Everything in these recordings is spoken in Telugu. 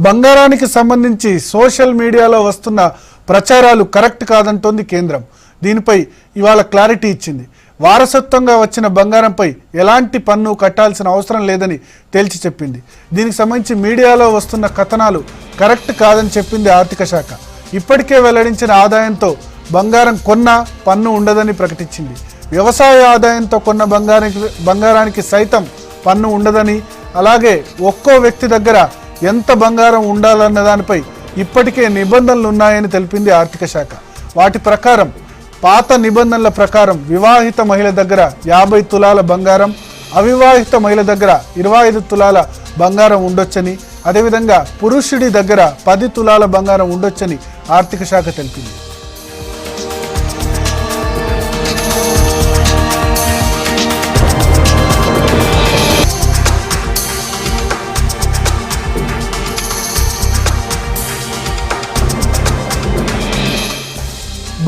బంగారానికి సంబంధించి సోషల్ మీడియాలో వస్తున్న ప్రచారాలు కరెక్ట్ కాదంటోంది కేంద్రం. దీనిపై ఇవాళ క్లారిటీ ఇచ్చింది. వారసత్వంగా వచ్చిన బంగారంపై ఎలాంటి పన్ను కట్టాల్సిన అవసరం లేదని తేల్చి చెప్పింది. దీనికి సంబంధించి మీడియాలో వస్తున్న కథనాలు కరెక్ట్ కాదని చెప్పింది ఆర్థిక శాఖ. ఇప్పటికే వెల్లడించిన ఆదాయంతో బంగారం కొన్నా పన్ను ఉండదని ప్రకటించింది. వ్యవసాయ ఆదాయంతో కొన్న బంగారానికి సైతం పన్ను ఉండదని, అలాగే ఒక్కో వ్యక్తి దగ్గర ఎంత బంగారం ఉండాలన్న దానిపై ఇప్పటికే నిబంధనలు ఉన్నాయని తెలిపింది ఆర్థిక శాఖ. వాటి ప్రకారం పాత నిబంధనల ప్రకారం వివాహిత మహిళ దగ్గర 50 తులాల బంగారం, అవివాహిత మహిళ దగ్గర 25 తులాల బంగారం ఉండొచ్చని, అదేవిధంగా పురుషుడి దగ్గర 10 తులాల బంగారం ఉండొచ్చని ఆర్థిక శాఖ తెలిపింది.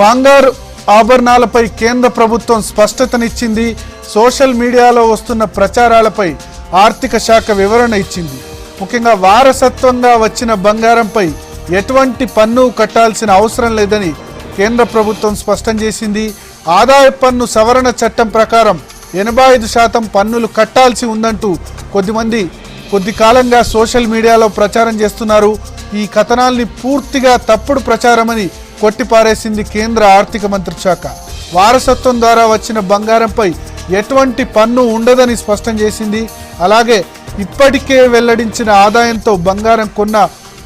బంగారు ఆభరణాలపై కేంద్ర ప్రభుత్వం స్పష్టతనిచ్చింది. సోషల్ మీడియాలో వస్తున్న ప్రచారాలపై ఆర్థిక శాఖ వివరణ ఇచ్చింది. ముఖ్యంగా వారసత్వంగా వచ్చిన బంగారంపై ఎటువంటి పన్ను కట్టాల్సిన అవసరం లేదని కేంద్ర ప్రభుత్వం స్పష్టం చేసింది. ఆదాయ పన్ను సవరణ చట్టం ప్రకారం 85% పన్నులు కట్టాల్సి ఉందంటూ కొద్ది కాలంగా సోషల్ మీడియాలో ప్రచారం చేస్తున్నారు. ఈ కథనాల్ని పూర్తిగా తప్పుడు ప్రచారమని కొట్టిపారేసింది కేంద్ర ఆర్థిక మంత్రిత్వ శాఖ. వారసత్వం ద్వారా వచ్చిన బంగారంపై ఎటువంటి పన్ను ఉండదని స్పష్టం చేసింది. అలాగే ఇప్పటికే వెల్లడించిన ఆదాయంతో బంగారం కొన్న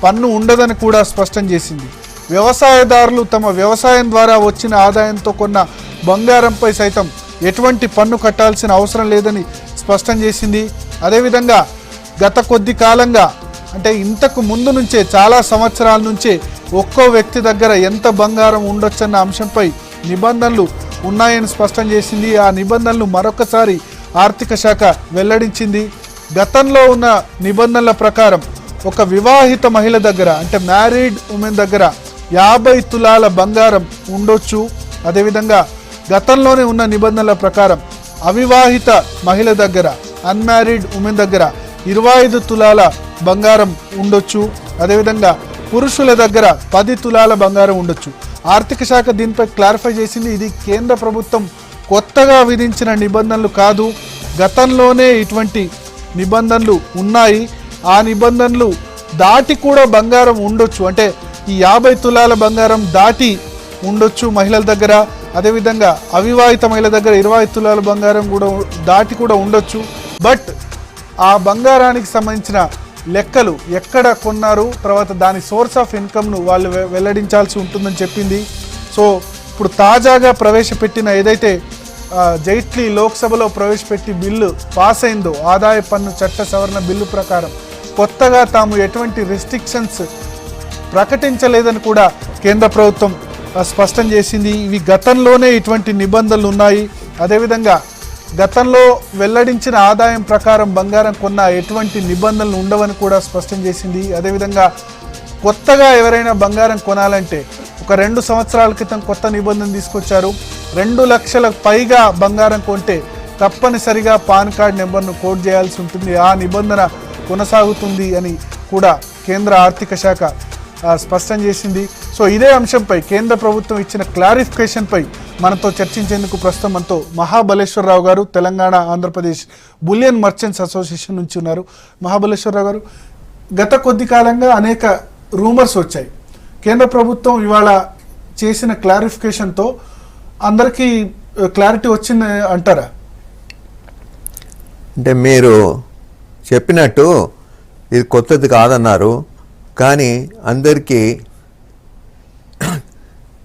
పన్ను ఉండదని కూడా స్పష్టం చేసింది. వ్యవసాయదారులు తమ వ్యవసాయం ద్వారా వచ్చిన ఆదాయంతో కొన్న బంగారంపై సైతం ఎటువంటి పన్ను కట్టాల్సిన అవసరం లేదని స్పష్టం చేసింది. అదేవిధంగా గత కొద్ది కాలంగా అంటే ఇంతకు ముందు నుంచే చాలా సంవత్సరాల నుంచే ఒక్కో వ్యక్తి దగ్గర ఎంత బంగారం ఉండొచ్చన్న అంశంపై నిబంధనలు ఉన్నాయని స్పష్టం చేసింది. ఆ నిబంధనలు మరొకసారి ఆర్థిక శాఖ వెల్లడించింది. గతంలో ఉన్న నిబంధనల ప్రకారం ఒక వివాహిత మహిళ దగ్గర అంటే మ్యారీడ్ ఉమెన్ దగ్గర 50 తులాల బంగారం ఉండొచ్చు. అదేవిధంగా గతంలోనే ఉన్న నిబంధనల ప్రకారం అవివాహిత మహిళ దగ్గర అన్మ్యారీడ్ ఉమెన్ దగ్గర 25 తులాల బంగారం ఉండొచ్చు. అదేవిధంగా పురుషుల దగ్గర 10 తులాల బంగారం ఉండొచ్చు. ఆర్థిక శాఖ దీనిపై క్లారిఫై చేసింది. ఇది కేంద్ర ప్రభుత్వం కొత్తగా విధించిన నిబంధనలు కాదు, గతంలోనే ఇటువంటి నిబంధనలు ఉన్నాయి. ఆ నిబంధనలు దాటి కూడా బంగారం ఉండొచ్చు. అంటే ఈ 50 తులాల బంగారం దాటి ఉండొచ్చు మహిళల దగ్గర. అదేవిధంగా అవివాహిత మహిళల దగ్గర 20 తులాల బంగారం కూడా దాటి కూడా ఉండొచ్చు. బట్ ఆ బంగారానికి సంబంధించిన లెక్కలు ఎక్కడ కొన్నారు, తర్వాత దాని సోర్స్ ఆఫ్ ఇన్కమ్ను వాళ్ళు వెల్లడించాల్సి ఉంటుందని చెప్పింది. సో ఇప్పుడు తాజాగా ప్రవేశపెట్టిన ఏదైతే జైట్లీ లోక్సభలో ప్రవేశపెట్టి బిల్లు పాస్ అయిందో ఆదాయ పన్ను చట్ట సవరణ బిల్లు ప్రకారం కొత్తగా తాము ఎటువంటి రెస్ట్రిక్షన్స్ ప్రకటించలేదని కూడా కేంద్ర ప్రభుత్వం స్పష్టం చేసింది. ఇవి గతంలోనే ఇటువంటి నిబంధనలు ఉన్నాయి. అదేవిధంగా గతంలో వెల్లడించిన ఆదాయం ప్రకారం బంగారం కొన్న ఎటువంటి నిబంధనలు ఉండవని కూడా స్పష్టం చేసింది. అదేవిధంగా కొత్తగా ఎవరైనా బంగారం కొనాలంటే ఒక 2 సంవత్సరాల క్రితం కొత్త నిబంధన తీసుకొచ్చారు. 2 లక్షల పైగా బంగారం కొంటే తప్పనిసరిగా పాన్ కార్డ్ నెంబర్ను కోడ్ చేయాల్సి ఉంటుంది. ఆ నిబంధన కొనసాగుతుంది అని కూడా కేంద్ర ఆర్థిక శాఖ స్పష్టం చేసింది. సో ఇదే అంశంపై కేంద్ర ప్రభుత్వం ఇచ్చిన క్లారిఫికేషన్పై మనతో చర్చించేందుకు ప్రస్తుతం మనతో మహాబలేశ్వరరావు గారు, Telangana Andhra Pradesh bullion merchants association నుంచి ఉన్నారు. మహాబలేశ్వరరావు గారు, గత కొద్ది కాలంగా అనేక రూమర్స్ వచ్చాయి. కేంద్ర ప్రభుత్వం ఇవాళ చేసిన క్లారిఫికేషన్తో అందరికీ క్లారిటీ వచ్చింది అంటారా? అంటే మీరు చెప్పినట్టు ఇది కొత్తది కాదన్నారు, కానీ అందరికీ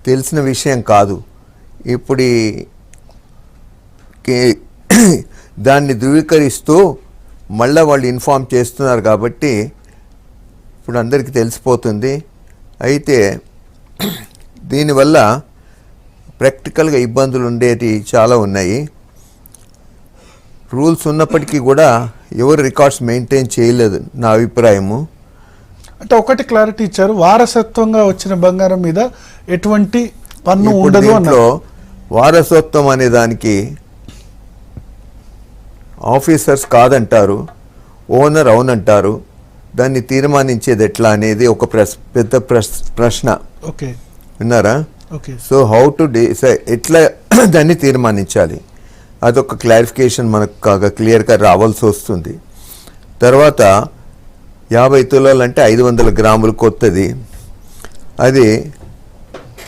తెలిసిన విషయం కాదు. ఇప్పుడు దాన్ని ధృవీకరిస్తూ మళ్ళీ వాళ్ళు ఇన్ఫార్మ్ చేస్తున్నారు కాబట్టి ఇప్పుడు అందరికీ తెలిసిపోతుంది. అయితే దీనివల్ల ప్రాక్టికల్గా ఇబ్బందులు ఉండేవి చాలా ఉన్నాయి. రూల్స్ ఉన్నప్పటికీ కూడా ఎవరు రికార్డ్స్ మెయింటైన్ చేయలేదు నా అభిప్రాయము. అంటే ఒకటి క్లారిటీ ఇచ్చారు, వారసత్వంగా వచ్చిన బంగారం మీద ఎటువంటి పన్ను ఉండదు అన్నారు. వారసత్వం అనే దానికి ఆఫీసర్స్ కాదంటారు, ఓనర్ అవునంటారు. దాన్ని తీర్మానించేది ఎట్లా అనేది ఒక పెద్ద ప్రశ్న. ఓకే, విన్నారా? ఓకే. సో హౌ టు ఎట్లా దాన్ని తీర్మానించాలి, అదొక క్లారిఫికేషన్ మనకు క్లియర్గా రావాల్సి వస్తుంది. తర్వాత 50 తులాలు అంటే 500 గ్రాములు కొత్తది, అది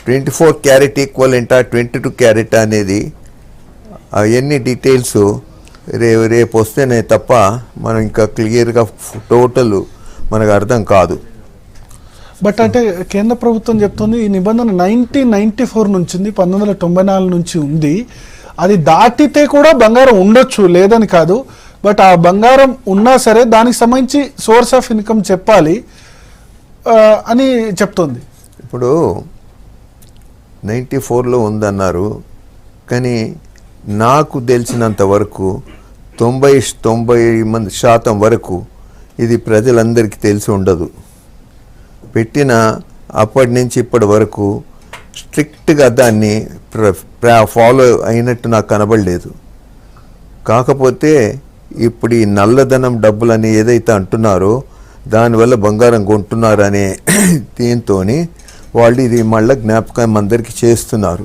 24 క్యారెట్ ఈక్వలెంటా 22 క్యారెట్ అనేది అవన్నీ డీటెయిల్స్ రేపు వస్తేనే తప్ప మనం ఇంకా క్లియర్గా టోటల్ మనకు అర్థం కాదు. బట్ అంటే కేంద్ర ప్రభుత్వం చెప్తుంది ఈ నిబంధన 1994 నుంచి ఉంది, 1994 నుంచి ఉంది. అది దాటితే కూడా బంగారం ఉండొచ్చు, లేదని కాదు. బట్ ఆ బంగారం ఉన్నా సరే దానికి సంబంధించి సోర్స్ ఆఫ్ ఇన్కమ్ చెప్పాలి అని చెప్తుంది. ఇప్పుడు 94లో ఉందన్నారు, కానీ నాకు తెలిసినంత వరకు 90% వరకు ఇది ప్రజలందరికీ తెలిసి ఉండదు. పెట్టిన అప్పటి నుంచి ఇప్పటి వరకు స్ట్రిక్ట్గా దాన్ని ఫాలో అయినట్టు నాకు కనబడలేదు. కాకపోతే ఇప్పుడు ఈ నల్లధనం డబ్బులని ఏదైతే అంటున్నారో దానివల్ల బంగారం కొంటున్నారనే దీంతో వాళ్ళు ఇది మళ్ళీ జ్ఞాపకం అందరికీ చేస్తున్నారు.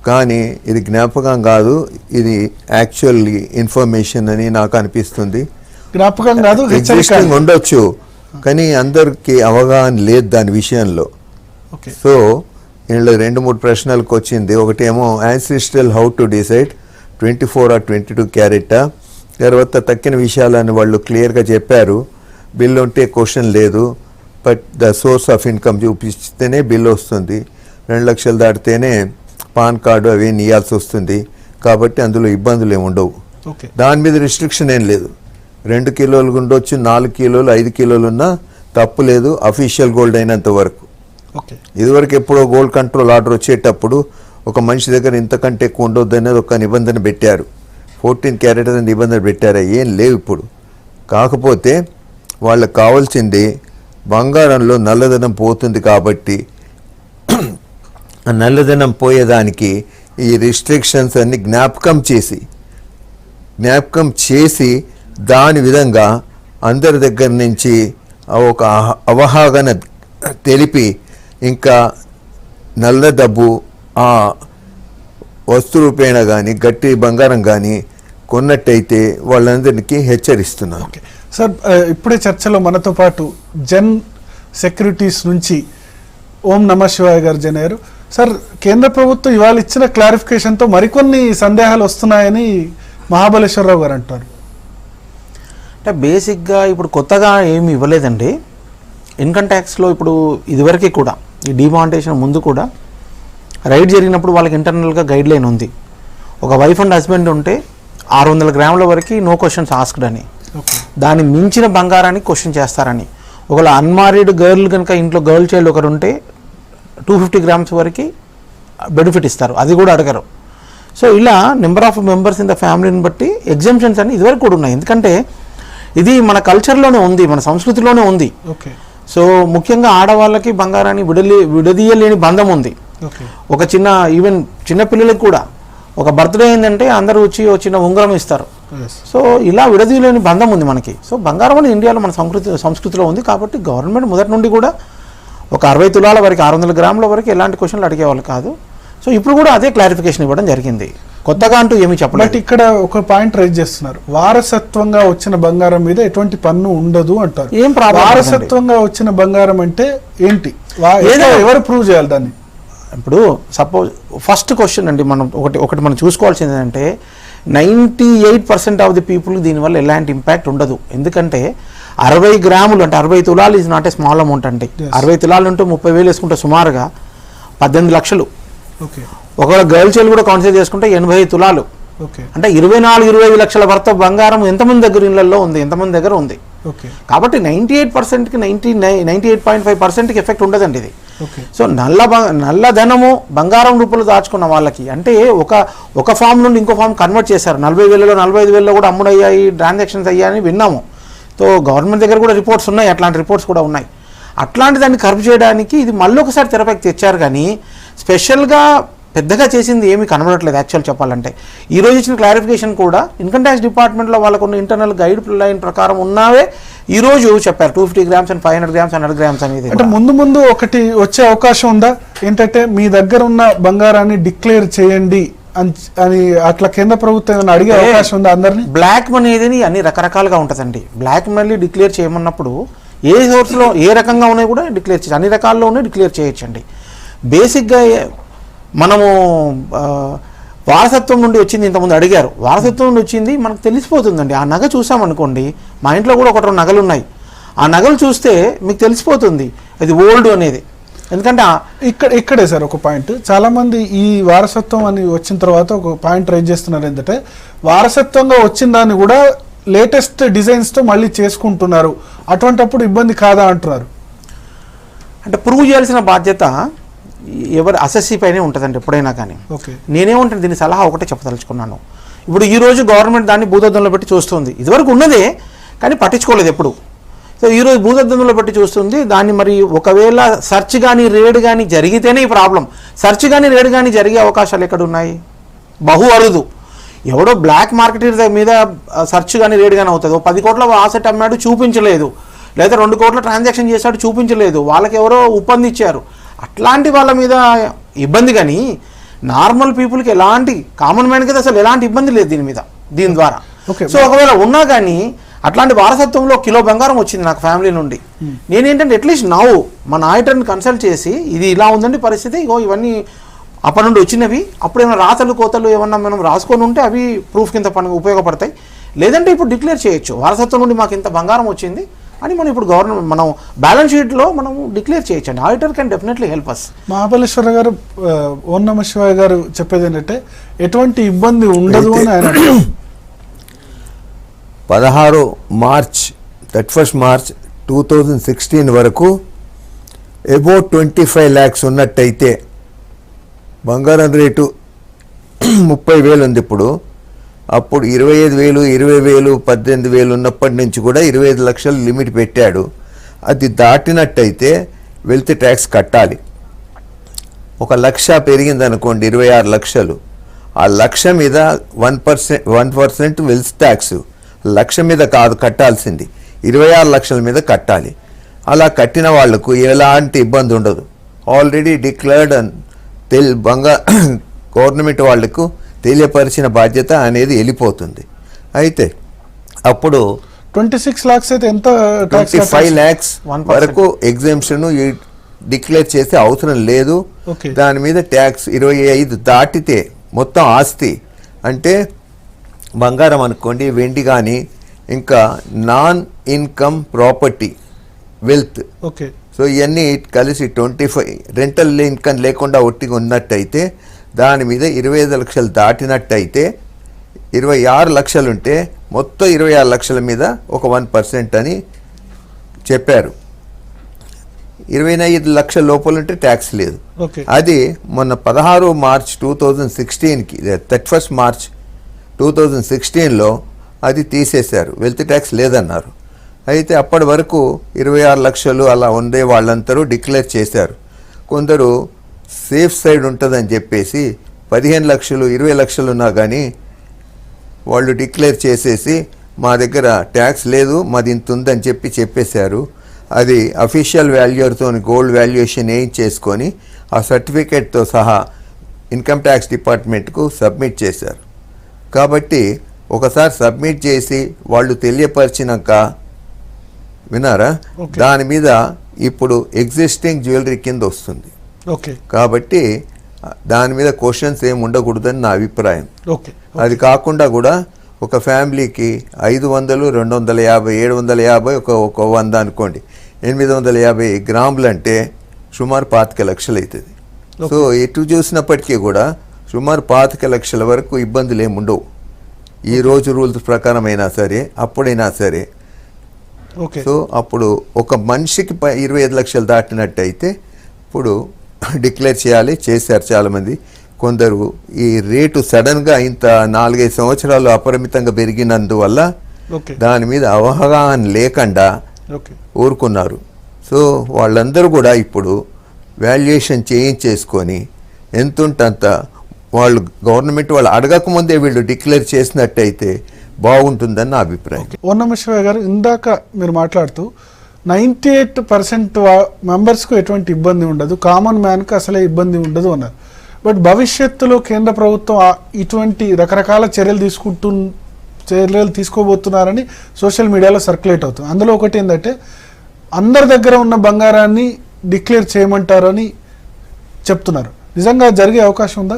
కానీ ఇది జ్ఞాపకం కాదు, ఇది యాక్చువల్లీ ఇన్ఫర్మేషన్ అని నాకు అనిపిస్తుంది. జ్ఞాపకం కాదు, ఎగ్జిస్టింగ్ ఉండొచ్చు, కానీ అందరికీ అవగాహన లేదు దాని విషయంలో. సో ఇందులో 2-3 ప్రశ్నలకు వచ్చింది. ఒకటేమో ancestral how to decide 24 or 22 క్యారెటా. తర్వాత తక్కిన విషయాలని వాళ్ళు క్లియర్గా చెప్పారు. బిల్ ఉంటే క్వశ్చన్ లేదు, but the source of income చూపిస్తేనే బిల్ వస్తుంది. 2 లక్షలు దాటితేనే పాన్ కార్డు అవి ఇవ్వాల్సి వస్తుంది. కాబట్టి అందులో ఇబ్బందులు ఏమి ఉండవు. దాని మీద రిస్ట్రిక్షన్ ఏం లేదు. 2 కిలోలు ఉండొచ్చు, 4 కిలోలు, 5 కిలోలు ఉన్నా తప్పు లేదు, అఫీషియల్ గోల్డ్ అయినంత వరకు. ఇదివరకు ఎప్పుడో గోల్డ్ కంట్రోల్ ఆర్డర్ వచ్చేటప్పుడు ఒక మనిషి దగ్గర ఇంతకంటే ఎక్కువ ఉండొద్దు అనేది ఒక నిబంధన పెట్టారు. 14 క్యారెట్ అనే నిబంధన పెట్టారా? ఏం లేవు ఇప్పుడు. కాకపోతే వాళ్ళకి కావాల్సింది బంగారంలో నల్లధనం పోతుంది కాబట్టి ఆ నల్లధనం పోయేదానికి ఈ రిస్ట్రిక్షన్స్ అన్ని జ్ఞాపకం చేసి దాని విధంగా అందరి దగ్గర నుంచి ఒక అవగాహన తెలిపి ఇంకా నల్ల డబ్బు ఆ వస్తు రూపేణ కానీ గట్టి బంగారం కానీ కొన్నట్టయితే వాళ్ళందరికీ హెచ్చరిస్తున్నారు. సార్, ఇప్పుడే చర్చలో మనతో పాటు జన్ సెక్యూరిటీస్ నుంచి ఓం నమ శివాయ గారు జాయిన్ అయ్యారు. సార్, కేంద్ర ప్రభుత్వం ఇవాళ ఇచ్చిన క్లారిఫికేషన్తో మరికొన్ని సందేహాలు వస్తున్నాయని మహాబలేశ్వరరావు గారు అంటారు. అంటే బేసిక్గా ఇప్పుడు కొత్తగా ఏమి ఇవ్వలేదండి. ఇన్కమ్ ట్యాక్స్లో ఇప్పుడు ఇదివరకు కూడా ఈ డిమానిటేషన్ ముందు కూడా రైడ్ జరిగినప్పుడు వాళ్ళకి ఇంటర్నల్గా గైడ్ లైన్ ఉంది. ఒక వైఫ్ అండ్ హస్బెండ్ ఉంటే 600 గ్రాముల వరకు నో క్వశ్చన్స్ ఆస్క్డ్ అని, దాన్ని మించిన బంగారానికి క్వశ్చన్ చేస్తారని. ఒకవేళ అన్మారీడ్ గర్ల్ కనుక ఇంట్లో గర్ల్ చైల్డ్ ఒకరు ఉంటే 250 గ్రామ్స్ వరకు బెనిఫిట్ ఇస్తారు, అది కూడా అడగరు. సో ఇలా number of members in the ఫ్యామిలీని బట్టి ఎగ్జామ్షన్స్ అని ఇదివరకు కూడా ఉన్నాయి. ఎందుకంటే ఇది మన కల్చర్లోనే ఉంది, మన సంస్కృతిలోనే ఉంది. సో ముఖ్యంగా ఆడవాళ్ళకి బంగారాన్ని విడదీయలేని బంధం ఉంది. ఒక ఈవెన్ చిన్న పిల్లలకి కూడా ఒక బర్త్డే అయిందంటే అందరూ వచ్చి చిన్న ఉంగరం ఇస్తారు. సో ఇలా విడదీయలేని బంధం ఉంది మనకి. సో బంగారం అనేది ఇండియాలో మన సంస్కృతిలో ఉంది. కాబట్టి గవర్నమెంట్ మొదటి నుండి కూడా ఒక 60 తులాల వరకు 600 గ్రాముల వరకు ఎలాంటి క్వశ్చన్లు అడిగేవాళ్ళు కాదు. సో ఇప్పుడు కూడా అదే క్లారిఫికేషన్ ఇవ్వడం జరిగింది, కొత్తగా అంటూ ఏమి చెప్పలేదు. బట్ ఇక్కడ ఒక పాయింట్ రైజ్ చేస్తున్నారు, వారసత్వంగా వచ్చిన బంగారం మీద ఎటువంటి పన్ను ఉండదు అంటారు. ఏం ప్రాబ్లం? వారసత్వంగా వచ్చిన బంగారం అంటే ఏంటి, ఎవరు ప్రూవ్ చేయాలి దాన్ని? ఇప్పుడు సపోజ్ ఫస్ట్ క్వశ్చన్ అండి, ఒకటి మనం చూసుకోవాల్సింది ఏంటంటే 98% ఆఫ్ ది పీపుల్ దీనివల్ల ఎలాంటి ఇంపాక్ట్ ఉండదు. ఎందుకంటే 60 గ్రాములు అంటే 60 తులాలు is not a small amount అండి. 60 తులాలు ఉంటే 30,000 వేసుకుంటే సుమారుగా 18 లక్షలు. ఒకవేళ గర్ల్ చైల్డ్ కూడా కన్సిడర్ చేసుకుంటే 85 తులాలు అంటే 24-25 లక్షల వర్త బంగారం ఎంతమంది దగ్గర ఇళ్లలో ఉంది, ఎంతమంది దగ్గర ఉంది. కాబట్టి 98%కి 98.5%కి ఎఫెక్ట్ ఉండదండి ఇది. సో నల్లధనము బంగారం రూపంలో దాచుకున్న వాళ్ళకి అంటే ఒక ఫామ్ నుండి ఇంకో ఫామ్ కన్వర్ట్ చేశారు. 40,000లో 45,000లో కూడా అమ్ముడయ్యాయి, ట్రాన్సాక్షన్స్ అయ్యాయని విన్నాము. సో గవర్నమెంట్ దగ్గర కూడా రిపోర్ట్స్ ఉన్నాయి, అట్లాంటి రిపోర్ట్స్ కూడా ఉన్నాయి. అట్లాంటి దాన్ని కర్బ్ చేయడానికి ఇది మళ్ళీ ఒకసారి తెరపైకి తెచ్చారు. కానీ స్పెషల్గా పెద్దగా చేసింది ఏమీ కనబడట్లేదు యాక్చువల్ చెప్పాలంటే. ఈ రోజు ఇచ్చిన క్లారిఫికేషన్ కూడా ఇన్కమ్ ట్యాక్స్ డిపార్ట్మెంట్లో వాళ్ళకున్న ఇంటర్నల్ గైడ్ లైన్ ప్రకారం ఉన్నావే ఈ రోజు చెప్పారు 250 grams and 500 grams 100 grams అనేది. అంటే ముందు ఒకటి వచ్చే అవకాశం ఉందా ఏంటంటే మీ దగ్గర ఉన్న బంగారాన్ని డిక్లేర్ చేయండి అని అట్లా కేంద్ర ప్రభుత్వం ఏమైనా అడిగే అవకాశం ఉందా అందరినీ? బ్లాక్ మనీ అనేది అన్ని రకరకాలుగా ఉంటుందండి. బ్లాక్ మనీ డిక్లేర్ చేయమన్నప్పుడు ఏ సోర్స్లో ఏ రకంగా ఉన్నాయి కూడా డిక్లేర్ చేయొచ్చు, అన్ని రకాల్లో ఉన్నాయి డిక్లేర్ చేయొచ్చండి. బేసిక్గా మనము వారసత్వం నుండి వచ్చింది, ఇంతకుముందు అడిగారు, వారసత్వం నుండి వచ్చింది మనకు తెలిసిపోతుందండి. ఆ నగ చూసామనుకోండి, మా ఇంట్లో కూడా ఒకటి రెండు నగలు ఉన్నాయి, ఆ నగలు చూస్తే మీకు తెలిసిపోతుంది అది ఓల్డ్ అనేది. ఎందుకంటే ఇక్కడే సార్ ఒక పాయింట్, చాలా మంది ఈ వారసత్వం అని వచ్చిన తర్వాత ఒక పాయింట్ రైజ్ చేస్తున్నారు, ఏంటంటే వారసత్వంగా వచ్చిన దాన్ని కూడా లేటెస్ట్ డిజైన్స్తో మళ్ళీ చేసుకుంటున్నారు, అటువంటిప్పుడు ఇబ్బంది కాదా అంటున్నారు. అంటే ప్రూవ్ చేయాల్సిన బాధ్యత ఎవరు అసెస్సీ పైనే ఉంటుందండి ఎప్పుడైనా కానీ. నేనేమంటాను దీని సలహా ఒకటే చెప్పదలుచుకున్నాను. ఇప్పుడు ఈరోజు గవర్నమెంట్ దాన్ని భూతద్దంలో పెట్టి చూస్తుంది, ఇదివరకు ఉన్నదే కానీ పట్టించుకోలేదు ఎప్పుడు. సో ఈరోజు భూతద్దంలో పెట్టి చూస్తుంది దాన్ని. మరి ఒకవేళ సెర్చ్ కానీ రేడ్ కానీ జరిగితేనే ఈ ప్రాబ్లం. సెర్చ్ కానీ రేడ్ కానీ జరిగే అవకాశాలు ఎక్కడ ఉన్నాయి? బహు అరుదు. ఎవడో బ్లాక్ మార్కెట్ మీద సెర్చ్ కానీ రేడ్ కానీ అవుతుంది. 10 కోట్ల ఆసెట్ అమ్మాడు చూపించలేదు, లేదా 2 కోట్ల ట్రాన్సాక్షన్ చేశాడు చూపించలేదు, వాళ్ళకి ఎవరో ఒప్పందించారు, అట్లాంటి వాళ్ళ మీద ఇబ్బంది. కానీ నార్మల్ పీపుల్కి ఎలాంటి కామన్ మ్యాన్కి అయితే అసలు ఎలాంటి ఇబ్బంది లేదు దీని ద్వారా. సో ఒకవేళ ఉన్నా కానీ అట్లాంటి వారసత్వంలో కిలో బంగారం వచ్చింది నాకు ఫ్యామిలీ నుండి, నేనేంటంటే అట్లీస్ట్ మన ఆడిటర్ని కన్సల్ట్ చేసి ఇది ఇలా ఉందండి పరిస్థితి, ఇగో ఇవన్నీ అప్పటి నుండి వచ్చినవి, అప్పుడు ఏమైనా రాతలు కోతలు ఏమన్నా మనం రాసుకొని ఉంటే అవి ప్రూఫ్ కింద ఉపయోగపడతాయి. లేదంటే ఇప్పుడు డిక్లేర్ చేయొచ్చు వారసత్వం నుండి మాకు ఇంత బంగారం వచ్చింది అని మనం ఇప్పుడు గవర్నమెంట్ మనం బ్యాలెన్స్ షీట్లో మనం డిక్లేర్ చేయొచ్చండి. Auditor can definitely help us. Mahabaleswara గారు, ఓం నమ శివాయ గారు చెప్పేది ఏంటంటే ఎటువంటి ఇబ్బంది ఉండదు అని ఆయన 16 మార్చ్ 31 మార్చ్ 2016 వరకు అబౌట్ 25 lakhs ఉన్నట్టయితే బంగారం రేటు 30,000 ఉంది ఇప్పుడు. అప్పుడు 25,000, 20,000, 18,000 ఉన్నప్పటి నుంచి కూడా 25 లక్షలు లిమిట్ పెట్టాడు. అది దాటినట్టయితే వెల్త్ ట్యాక్స్ కట్టాలి. 1 లక్ష పెరిగిందనుకోండి 26 లక్షలు, ఆ లక్ష మీద 1% వెల్త్ ట్యాక్స్ లక్ష మీద కాదు కట్టాల్సింది, 26 లక్షల మీద కట్టాలి. అలా కట్టిన వాళ్లకు ఎలాంటి ఇబ్బంది ఉండదు. ఆల్రెడీ డిక్లేర్డ్ గవర్నమెంట్ వాళ్లకు తెలియపరిచిన బాధ్యత అనేది వెళ్ళిపోతుంది. అయితే అప్పుడు 26 lakhs అయితే ఎంత 25 lakhs వరకు ఎగ్జామ్షన్ డిక్లేర్ చేసే అవసరం లేదు. దాని మీద ట్యాక్స్ 25 దాటితే మొత్తం ఆస్తి అంటే బంగారం అనుకోండి, వెండి కానీ ఇంకా non income property wealth, so ఇవన్నీ కలిసి 25 రెంటల్ ఇన్కమ్ లేకుండా ఒట్టిగా ఉన్నట్టయితే దాని మీద 25 లక్షలు దాటినట్టయితే 26 లక్షలు ఉంటే మొత్తం 26 లక్షల మీద ఒక 1% అని చెప్పారు. 25 లక్షల లోపల ఉంటే ట్యాక్స్ లేదు. అది మొన్న 16 మార్చ్ 2016కి 31 మార్చ్ 2016లో అది తీసేశారు, వెల్త్ ట్యాక్స్ లేదన్నారు. అయితే అప్పటి వరకు 26 లక్షలు అలా ఉండే వాళ్ళందరూ డిక్లేర్ చేశారు. కొందరు సేఫ్ సైడ్ ఉంటుందని చెప్పేసి 15 లక్షలు 20 లక్షలు ఉన్నా కానీ వాళ్ళు డిక్లేర్ చేసేసి మా దగ్గర ట్యాక్స్ లేదు, మాది ఇంత ఉందని చెప్పేశారు. అది అఫీషియల్ వాల్యూర్తో గోల్డ్ వాల్యుయేషన్ చేసుకొని ఆ సర్టిఫికేట్తో సహా ఇన్కమ్ ట్యాక్స్ డిపార్ట్మెంట్కు సబ్మిట్ చేశారు. కాబట్టి ఒకసారి సబ్మిట్ చేసి వాళ్ళు తెలియపరిచినాక వినారా, దాని మీద ఇప్పుడు ఎగ్జిస్టింగ్ జ్యువెలరీ కింద వస్తుంది. కాబట్టి దాని మీద క్వశ్చన్స్ ఏమి ఉండకూడదని నా అభిప్రాయం. అది కాకుండా కూడా ఒక ఫ్యామిలీకి 500, 250, 750, ఒక 100 అనుకోండి, 850 గ్రాములు అంటే సుమారు 25 లక్షలు అవుతుంది. సో ఎటు చూసినప్పటికీ కూడా సుమారు 25 లక్షల వరకు ఇబ్బందులు ఏమి ఉండవు. ఈ రోజు రూల్స్ ప్రకారం అయినా సరే, అప్పుడైనా సరే. సో అప్పుడు ఒక మనిషికి 25 లక్షలు దాటినట్టయితే ఇప్పుడు డిక్లేర్ చేయాలి, చేశారు చాలామంది. కొందరు ఈ రేటు సడన్గా ఇంత 4-5 సంవత్సరాలు అపరిమితంగా పెరిగినందువల్ల దాని మీద అవగాహన లేకుండా ఊరుకున్నారు. సో వాళ్ళందరూ కూడా ఇప్పుడు వాల్యుయేషన్ చేయించేసుకొని ఎంత ఉంటే అంత వాళ్ళు గవర్నమెంట్ వాళ్ళు అడగకముందే వీళ్ళు డిక్లేర్ చేసినట్టయితే బాగుంటుందని నా అభిప్రాయం. ఓర్ణమేశ్వర గారు, ఇందాక మీరు మాట్లాడుతూ 98% మెంబర్స్కు ఎటువంటి ఇబ్బంది ఉండదు, కామన్ మ్యాన్కి అసలే ఇబ్బంది ఉండదు అన్నారు. బట్ భవిష్యత్తులో కేంద్ర ప్రభుత్వం ఇటువంటి రకరకాల చర్యలు తీసుకోబోతున్నారని సోషల్ మీడియాలో సర్క్యులేట్ అవుతుంది. అందులో ఒకటి ఏంటంటే అందరి దగ్గర ఉన్న బంగారాన్ని డిక్లేర్ చేయమంటారని చెప్తున్నారు. నిజంగా జరిగే అవకాశం ఉందా?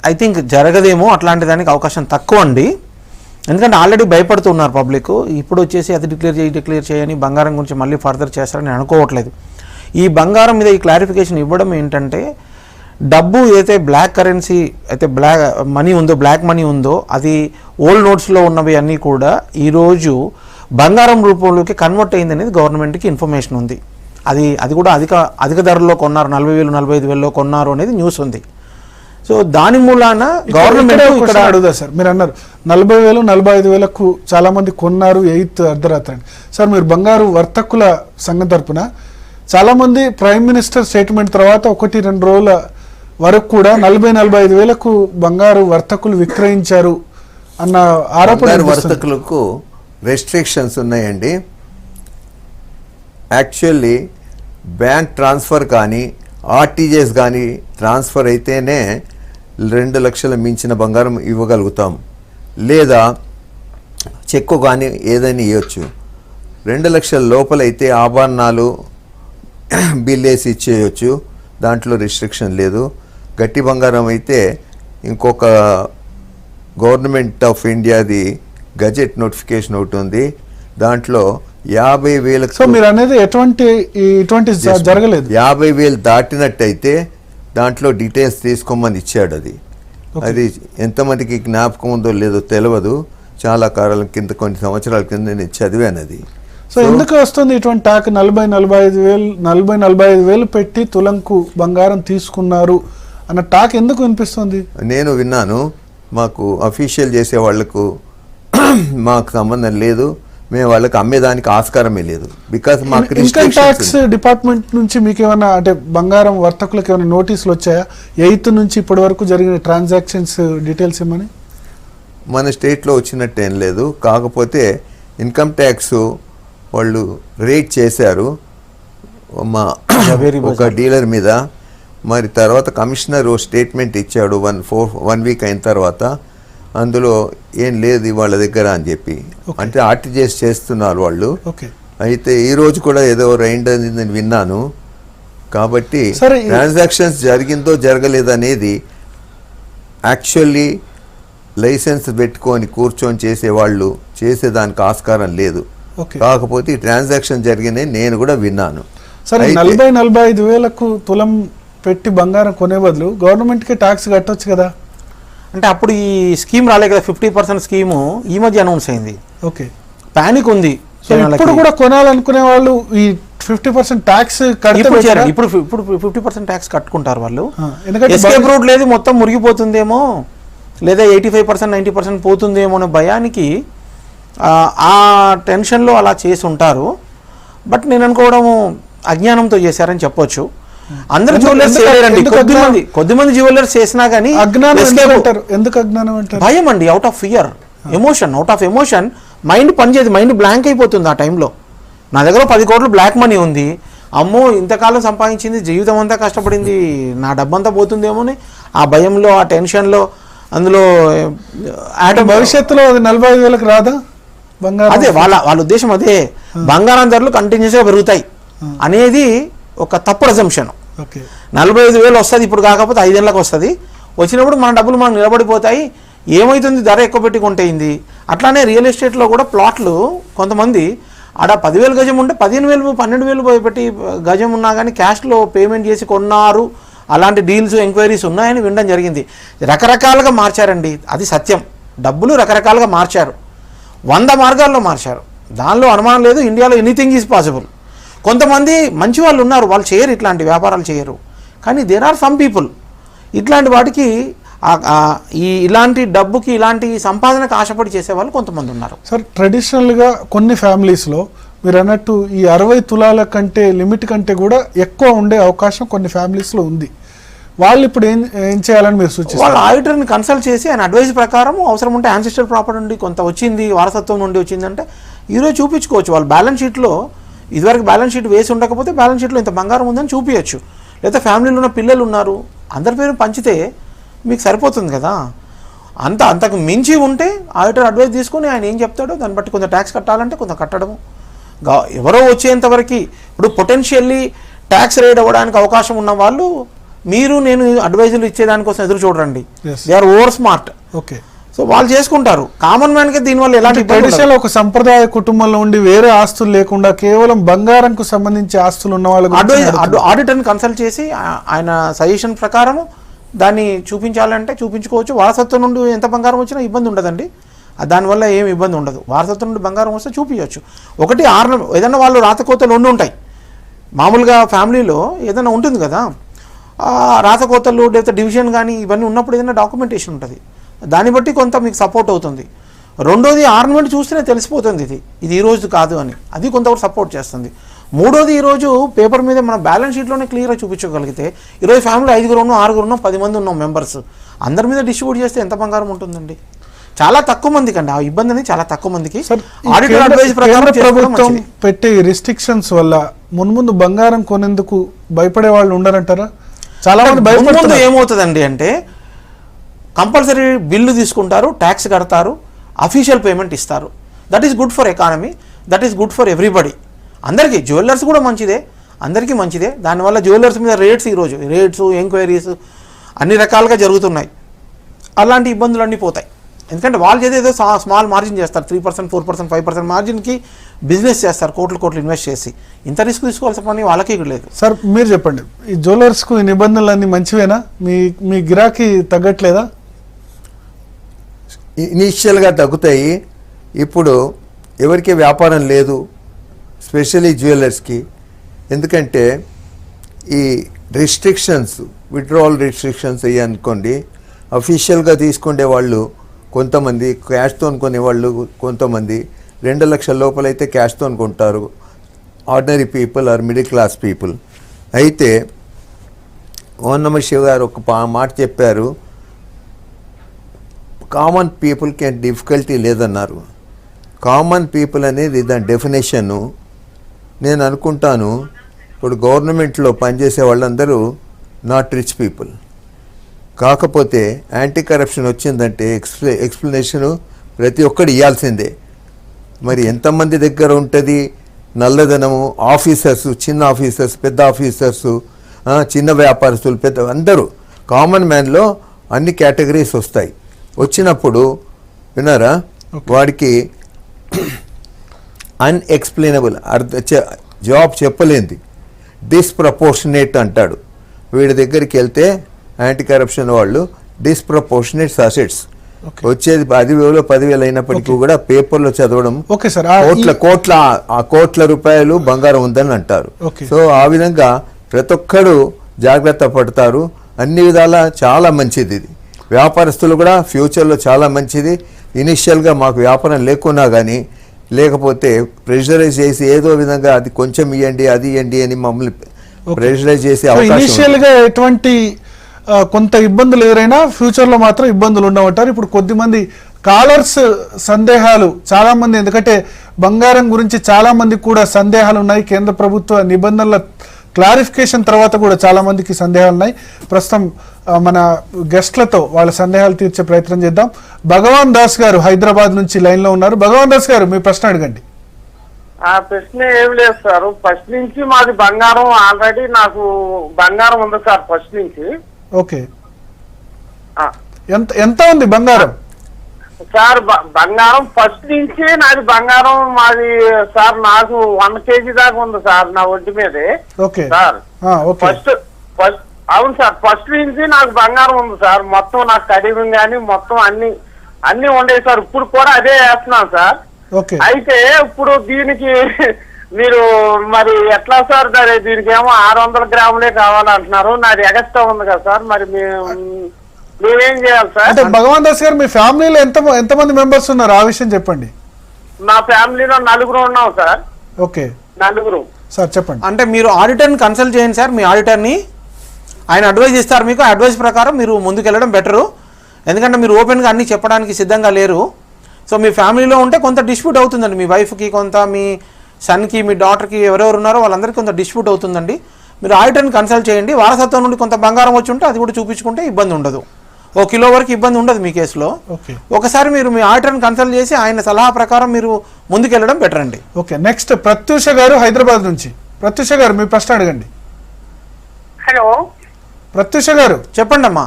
ఐ థింక్ జరగదేమో, అట్లాంటి దానికి అవకాశం తక్కువ అండి. ఎందుకంటే ఆల్రెడీ భయపడుతున్నారు పబ్లిక్. ఇప్పుడు వచ్చేసి అది డిక్లేర్ చేయని బంగారం గురించి మళ్ళీ ఫర్దర్ చేస్తారని నేను అనుకోవట్లేదు. ఈ బంగారం మీద ఈ క్లారిఫికేషన్ ఇవ్వడం ఏంటంటే, డబ్బు ఏదైతే బ్లాక్ కరెన్సీ అయితే బ్లాక్ మనీ ఉందో, బ్లాక్ మనీ ఉందో, అది ఓల్డ్ నోట్స్లో ఉన్నవి అన్నీ కూడా ఈరోజు బంగారం రూపంలోకి కన్వర్ట్ అయింది అనేది గవర్నమెంట్కి ఇన్ఫర్మేషన్ ఉంది. అది కూడా అధిక ధరలో కొన్నారు, 40,000 45,000లో కొన్నారు అనేది న్యూస్ ఉంది. సో దాని మూలాన గవర్నమెంట్ ఇక్కడ అడుగుదా సార్, మీరు అన్నారు 40,000 45,000కు చాలా మంది కొన్నారు 8th అర్ధరాత్రి. సార్, మీరు బంగారు వర్తకుల సంఘం తరపున చాలా మంది ప్రైమ్ మినిస్టర్ స్టేట్మెంట్ తర్వాత 1-2 రోజుల వరకు కూడా 40,000-45,000కు బంగారు వర్తకులు విక్రయించారు అన్న ఆరోపణ. వర్తకులకు రెస్ట్రిక్షన్స్ ఉన్నాయండి. యాక్చువల్లీ బ్యాంక్ ట్రాన్స్ఫర్ కానీ ఆర్టీజీఎస్ కానీ ట్రాన్స్ఫర్ అయితేనే 2 లక్షల మించిన బంగారం ఇవ్వగలుగుతాం, లేదా చెక్కు కానీ ఏదైనా ఇవ్వచ్చు. 2 లక్షల లోపలైతే ఆభరణాలు బిల్ వేసి ఇచ్చేయచ్చు, దాంట్లో రిస్ట్రిక్షన్ లేదు. గట్టి బంగారం అయితే ఇంకొక గవర్నమెంట్ ఆఫ్ ఇండియాది గజెట్ నోటిఫికేషన్ ఒకటి ఉంది, దాంట్లో 50,000. సో మీరు అనేది ఇటువంటి జరగలేదు. 50,000 దాటినట్టయితే దాంట్లో డీటెయిల్స్ తీసుకోమని ఇచ్చాడు. అది ఎంతమందికి జ్ఞాపకం ఉందో లేదో తెలియదు. చాలా కాలం కింద, కొన్ని సంవత్సరాల కింద నేను చదివాను అది. సో ఎందుకు వస్తుంది ఇటువంటి టాక్? 40,000-45,000 పెట్టి తులంకు బంగారం తీసుకున్నారు అన్న టాక్ ఎందుకు వినిపిస్తుంది? నేను విన్నాను. మాకు అఫీషియల్ చేసే వాళ్లకు మాకు సంబంధం లేదు, మేము వాళ్ళకి అమ్మేదానికి ఆస్కారమే లేదు. బికాస్ మాకు ఇన్కమ్ ట్యాక్స్ డిపార్ట్మెంట్ నుంచి మీకు ఏమైనా, అంటే బంగారం వర్తకులకు ఏమైనా నోటీసులు వచ్చాయా 8th నుంచి ఇప్పటి వరకు జరిగిన ట్రాన్సాక్షన్స్ డీటెయిల్స్ ఏమని? మన స్టేట్లో వచ్చినట్టేం లేదు. కాకపోతే ఇన్కమ్ ట్యాక్స్ వాళ్ళు రేట్ చేశారు మా ఒక డీలర్ మీద. మరి తర్వాత కమిషనర్ స్టేట్మెంట్ ఇచ్చాడు 1 వీక్ అయిన తర్వాత. అందులో ఏం లేదు వాళ్ళ దగ్గర అని చెప్పి, అంటే ఆర్టీజీఎస్ చేస్తున్నారు వాళ్ళు. అయితే ఈ రోజు కూడా ఏదో రైండ్ అని విన్నాను. కాబట్టి ట్రాన్సాక్షన్స్ జరిగిందో జరగలేదనేది యాక్చువల్లీ లైసెన్స్ పెట్టుకొని కూర్చొని చేసేవాళ్ళు చేసేదానికి ఆస్కారం లేదు. కాకపోతే ఈ ట్రాన్సాక్షన్ జరిగిందని నేను కూడా విన్నాను. సరే, 40,000-45,000కు తులం పెట్టి బంగారం కొనే బదులు గవర్నమెంట్కి ట్యాక్స్ కట్టొచ్చు కదా. అంటే అప్పుడు ఈ స్కీమ్ రాలే కదా, 50% స్కీము ఈ మధ్య అనౌన్స్ అయింది. ఓకే, పానిక్ ఉంది. సో ఇప్పుడు కూడా కొనాలనుకునే వాళ్ళు ఈ 50% ట్యాక్స్ ఇప్పుడు 50% ట్యాక్స్ కట్టుకుంటారు వాళ్ళు. ఎస్కేప్ రూట్ లేదు, మొత్తం మురిగిపోతుందేమో, లేదా 85% 90% పోతుందేమో అనే భయానికి ఆ టెన్షన్లో అలా చేసి ఉంటారు. బట్ నేను అనుకోవడము అజ్ఞానంతో చేశారని చెప్పొచ్చు. అందరు జ్యువెలర్స్ చేయలేరండి, కొద్దిమంది జ్యువెలర్స్ చేసినా కానీ భయం అండి. Out of fear, out of emotion mind పనిచేది, మైండ్ బ్లాంక్ అయిపోతుంది ఆ టైంలో. నా దగ్గర 10 కోట్లు బ్లాక్ మనీ ఉంది, అమ్మో ఇంతకాలం సంపాదించింది, జీవితం అంతా కష్టపడింది, నా డబ్బంతా పోతుందేమో అని ఆ భయంలో, ఆ టెన్షన్లో, అందులో భవిష్యత్తులో 45,000కి రాదా బంగారం? అదే వాళ్ళ ఉద్దేశం, అదే బంగారం ధరలు కంటిన్యూస్గా పెరుగుతాయి అనేది ఒక తప్పు అజంప్షన్. 45,000 వస్తుంది ఇప్పుడు, కాకపోతే 5 ఏళ్ళకి వస్తుంది. వచ్చినప్పుడు మన డబ్బులు మనకు నిలబడిపోతాయి. ఏమవుతుంది, ధర ఎక్కువ పెట్టి కొంటేయింది. అట్లానే రియల్ ఎస్టేట్లో కూడా ప్లాట్లు కొంతమంది ఆడ 10,000 గజం ఉంటే 15,000 12,000 పెట్టి గజం ఉన్నా కానీ క్యాష్లో పేమెంట్ చేసి కొన్నారు. అలాంటి డీల్స్, ఎంక్వైరీస్ ఉన్నాయని వినడం జరిగింది. రకరకాలుగా మార్చారండి, అది సత్యం. డబ్బులు రకరకాలుగా మార్చారు, 100 మార్గాల్లో మార్చారు, దానిలో అనుమానం లేదు. ఇండియాలో ఎనీథింగ్ ఈజ్ పాసిబుల్. కొంతమంది మంచి వాళ్ళు ఉన్నారు, వాళ్ళు చేయరు, ఇట్లాంటి వ్యాపారాలు చేయరు. కానీ దేర్ ఆర్ సమ్ పీపుల్ ఇట్లాంటి వాటికి ఇలాంటి డబ్బుకి, ఇలాంటి సంపాదనకు ఆశపడి చేసేవాళ్ళు కొంతమంది ఉన్నారు. సార్, ట్రెడిషనల్గా కొన్ని ఫ్యామిలీస్లో మీరు అన్నట్టు ఈ 60 తులాల కంటే లిమిట్ కంటే కూడా ఎక్కువ ఉండే అవకాశం కొన్ని ఫ్యామిలీస్లో ఉంది. వాళ్ళు ఇప్పుడు ఏం చేయాలని మీరు సూచిస్తారు? వాళ్ళ ఆడిటర్ని కన్సల్ట్ చేసి ఆయన అడ్వైస్ ప్రకారం అవసరం ఉంటే యాన్సిస్టర్ ప్రాపర్టీ నుండి కొంత వచ్చింది, వారసత్వం నుండి వచ్చిందంటే ఈరోజు చూపించుకోవచ్చు. వాళ్ళ బ్యాలెన్స్ షీట్లో ఇదివరకు బ్యాలెన్స్ షీట్ వేసి ఉండకపోతే బ్యాలెన్స్ షీట్లో ఇంత బంగారం ఉందని చూపించచ్చు. లేదా ఫ్యామిలీలో ఉన్న పిల్లలు ఉన్నారు, అందరి పేరు పంచితే మీకు సరిపోతుంది కదా. అంతకు మించి ఉంటే ఆడిటర్ అడ్వైస్ తీసుకొని ఆయన ఏం చెప్తాడో దాన్ని బట్టి కొంత ట్యాక్స్ కట్టాలంటే కొంత కట్టడము. ఎవరో వచ్చేంతవరకు ఇప్పుడు పొటెన్షియల్లీ ట్యాక్స్ రేట్ అవ్వడానికి అవకాశం ఉన్న వాళ్ళు మీరు నేను అడ్వైజులు ఇచ్చేదానికోసం ఎదురు చూడండి. They are over smart. Okay, so వాళ్ళు చేసుకుంటారు. కామన్ మ్యాన్కి దీనివల్ల ఎలాంటి ట్రెడిషనల్ ఒక సంప్రదాయ కుటుంబంలో ఉండి వేరే ఆస్తులు లేకుండా కేవలం బంగారంకు సంబంధించి ఆస్తులు ఉన్న వాళ్ళు ఆడిటర్ని కన్సల్ట్ చేసి ఆయన సజెషన్ ప్రకారము దాన్ని చూపించాలంటే చూపించుకోవచ్చు. వారసత్వం నుండి ఎంత బంగారం వచ్చినా ఇబ్బంది ఉండదండి, దానివల్ల ఏమి ఇబ్బంది ఉండదు. వారసత్వం నుండి బంగారం వస్తే చూపించవచ్చు. ఒకటి ఏదైనా వాళ్ళు రాతకోతలు ఉంటాయి మామూలుగా ఫ్యామిలీలో ఏదైనా ఉంటుంది కదా, రాతకోతలు లేదా డివిజన్ కానీ ఇవన్నీ ఉన్నప్పుడు ఏదైనా డాక్యుమెంటేషన్ ఉంటుంది, దాన్ని బట్టి కొంత మీకు సపోర్ట్ అవుతుంది. రెండోది ఆర్నమెంట్ చూస్తేనే తెలిసిపోతుంది ఇది ఈ రోజు కాదు అని, అది కొంతవరకు సపోర్ట్ చేస్తుంది. మూడోది ఈరోజు పేపర్ మీద మన బ్యాలెన్స్ షీట్లోనే క్లియర్గా చూపించగలిగితే ఈరోజు ఫ్యామిలీ 5 ఉన్నాం 6 ఉన్నాం 10 మంది ఉన్నాం మెంబర్స్, అందరి మీద డిస్ట్రిబ్యూట్ చేస్తే ఎంత బంగారం ఉంటుందండి? చాలా తక్కువ మందికి అండి ఆ ఇబ్బంది అనేది, చాలా తక్కువ మందికి. ఆడిటర్ అడ్వైస్ ప్రకారం ప్రభుత్వం పెట్టే రిస్ట్రిక్షన్స్ వల్ల మున్ముందు బంగారం కొనేందుకు భయపడే వాళ్ళు ఉండరంటారా? చాలా మంది భయపడుతుంది. ఏమవుతుందండి అంటే కంపల్సరీ బిల్లు తీసుకుంటారు, ట్యాక్స్ కడతారు, అఫీషియల్ పేమెంట్ ఇస్తారు. That is good for economy, that is good for everybody. అందరికీ జ్యువెలర్స్ కూడా మంచిదే, అందరికీ మంచిదే. దానివల్ల జ్యువెలర్స్ మీద ఈరోజు రేట్స్ ఎంక్వైరీస్ అన్ని రకాలుగా జరుగుతున్నాయి. అలాంటి ఇబ్బందులు అన్నీ పోతాయి. ఎందుకంటే వాళ్ళు ఏదేదో స్మాల్ మార్జిన్ చేస్తారు, 3%, 4%, 5% మార్జిన్కి బిజినెస్ చేస్తారు, కోట్లు ఇన్వెస్ట్ చేసి. ఇంత రిస్క్ తీసుకోవాల్సిన పని వాళ్ళకి లేదు. సార్ మీరు చెప్పండి, ఈ జ్యువెలర్స్కు ఈ నిబంధనలు అన్నీ మంచివేనా? మీ గిరాకీ తగ్గట్లేదా? ఇనీషియల్గా తగ్గుతాయి. ఇప్పుడు ఎవరికి వ్యాపారం లేదు, స్పెషల్లీ జ్యువెలర్స్కి. ఎందుకంటే ఈ రిస్ట్రిక్షన్స్, విత్డ్రావల్ రిస్ట్రిక్షన్స్ అయ్యి అనుకోండి, అఫీషియల్గా తీసుకునే వాళ్ళు కొంతమంది, క్యాష్తో కొనేవాళ్ళు కొంతమంది, 2 లక్షల లోపలైతే క్యాష్తో కొంటారు, ordinary people or middle class people. అయితే ఓం నమ శివ గారు ఒక మాట చెప్పారు, కామన్ పీపుల్కి డిఫికల్టీ లేదన్నారు. కామన్ పీపుల్ అనేది దాని డెఫినేషను. నేను అనుకుంటాను ఇప్పుడు గవర్నమెంట్లో పనిచేసే వాళ్ళందరూ నాట్ రిచ్ పీపుల్. కాకపోతే యాంటీ కరప్షన్ వచ్చిందంటే ఎక్స్ప్లెనేషను ప్రతి ఒక్కటి ఇవ్వాల్సిందే. మరి ఎంతమంది దగ్గర ఉంటుంది నల్లధనము? ఆఫీసర్స్, చిన్న ఆఫీసర్స్, పెద్ద ఆఫీసర్స్, చిన్న వ్యాపారస్తులు, పెద్ద అందరూ కామన్ మ్యాన్లో అన్ని కేటగిరీస్ వస్తాయి. వచ్చినప్పుడు విన్నారా, వాడికి అన్ఎక్స్ప్లెయినబుల్ జాబ్ చెప్పలేంది, డిస్ప్రపోర్షనేట్ అంటాడు. వీడి దగ్గరికి వెళ్తే యాంటీ కరప్షన్ వాళ్ళు డిస్ప్రపోర్షనేట్ అసెట్స్ వచ్చేది 10,000 అయినప్పటికీ కూడా పేపర్లో చదవడం కోట్ల రూపాయలు బంగారం ఉందని అంటారు. సో ఆ విధంగా ప్రతి ఒక్కరు జాగ్రత్త పడతారు. అన్ని విధాల చాలా మంచిది ఇది. వ్యాపారస్తులు కూడా ఫ్యూచర్లో చాలా మంచిది. ఇనిషియల్గా మాకు వ్యాపారం లేకున్నా కానీ, లేకపోతే ప్రెషరైజ్ చేసి ఏదో విధంగా అది కొంచెం ఇవ్వండి అది ఇవ్వండి అని మమ్మల్ని ప్రెషరైజ్ చేసే ఇనిషియల్గా ఎటువంటి కొంత ఇబ్బందులు ఎదురైనా ఫ్యూచర్లో మాత్రం ఇబ్బందులు ఉండమంటారు. ఇప్పుడు కొద్దిమంది కాలర్స్ సందేహాలు చాలా మంది, ఎందుకంటే బంగారం గురించి చాలా మందికి కూడా సందేహాలు ఉన్నాయి. కేంద్ర ప్రభుత్వ నిబంధనల క్లారిఫికేషన్ తర్వాత కూడా చాలా మందికి సందేహాలు ఉన్నాయి. ప్రస్తుతం మన గెస్ట్లతో వాళ్ళ సందేహాలు తీర్చే ప్రయత్నం చేద్దాం. భగవాన్ దాస్ గారు హైదరాబాద్ నుంచి లైన్ లో ఉన్నారు. భగవాన్ దాస్ గారు మీ ప్రశ్న అడగండి. ఆ ప్రశ్న ఏం లేదు సార్, ఫస్ట్ నుంచి మాది బంగారం, ఆల్రెడీ నాకు బంగారం ఉంది సార్ ఫస్ట్ నుంచి. ఓకే, ఎంత ఉంది బంగారం సార్? బంగారం ఫస్ట్ నుంచి నాది బంగారం మాది సార్, నాకు 1 kg దాకా ఉంది సార్ నా ఒంటి మీదే. ఓకే సార్, ఫస్ట్ అవును సార్, ఫస్ట్ నుంచి నాకు బంగారం ఉంది సార్. మొత్తం నాకు కడియం కానీ మొత్తం అన్ని ఉండేవి సార్. ఇప్పుడు కూడా అదే వేస్తున్నాను సార్. అయితే ఇప్పుడు దీనికి మీరు మరి ఎట్లా సార్? దీనికి ఏమో 600 గ్రాములే కావాలంటున్నారు. నాది ఎగస్ట్రా ఉంది కదా సార్, మరి మేమేం చేయాలి సార్? అంటే భగవాన్ దాస్ గారు మీ ఫ్యామిలీలో ఎంతమంది మెంబర్స్ ఉన్నారు, ఆ విషయం చెప్పండి. మా ఫ్యామిలీలో 4 ఉన్నాం సార్. ఓకే, 4 సార్ చెప్పండి. అంటే మీరు ఆడిటర్ని కన్సల్ట్ చేయండి సార్. మీ ఆడిటర్ని ఆయన అడ్వైజ్ ఇస్తారు మీకు. అడ్వైజ్ ప్రకారం మీరు ముందుకెళ్ళడం బెటరు. ఎందుకంటే మీరు ఓపెన్గా అన్నీ చెప్పడానికి సిద్ధంగా లేరు. సో మీ ఫ్యామిలీలో ఉంటే కొంత డిస్ప్యూట్ అవుతుందండి, మీ వైఫ్కి కొంత, మీ సన్కి, మీ డాటర్కి ఎవరెవరు ఉన్నారో వాళ్ళందరికీ కొంత డిస్ప్యూట్ అవుతుందండి. మీరు ఆడిటర్ని కన్సల్ట్ చేయండి. వారసత్వం నుండి కొంత బంగారం వచ్చి ఉంటే అది కూడా చూపించుకుంటే ఇబ్బంది ఉండదు. 1 కిలో వరకు ఇబ్బంది ఉండదు మీ కేసులో. ఒకసారి మీరు మీ ఆడిటర్ని కన్సల్ట్ చేసి ఆయన సలహా ప్రకారం మీరు ముందుకెళ్ళడం బెటర్ అండి. ఓకే, నెక్స్ట్ ప్రత్యూష గారు హైదరాబాద్ నుంచి. ప్రత్యూష గారు మీ ప్రశ్న అడగండి. హలో ప్రత్యూష గారు చెప్పండి అమ్మా.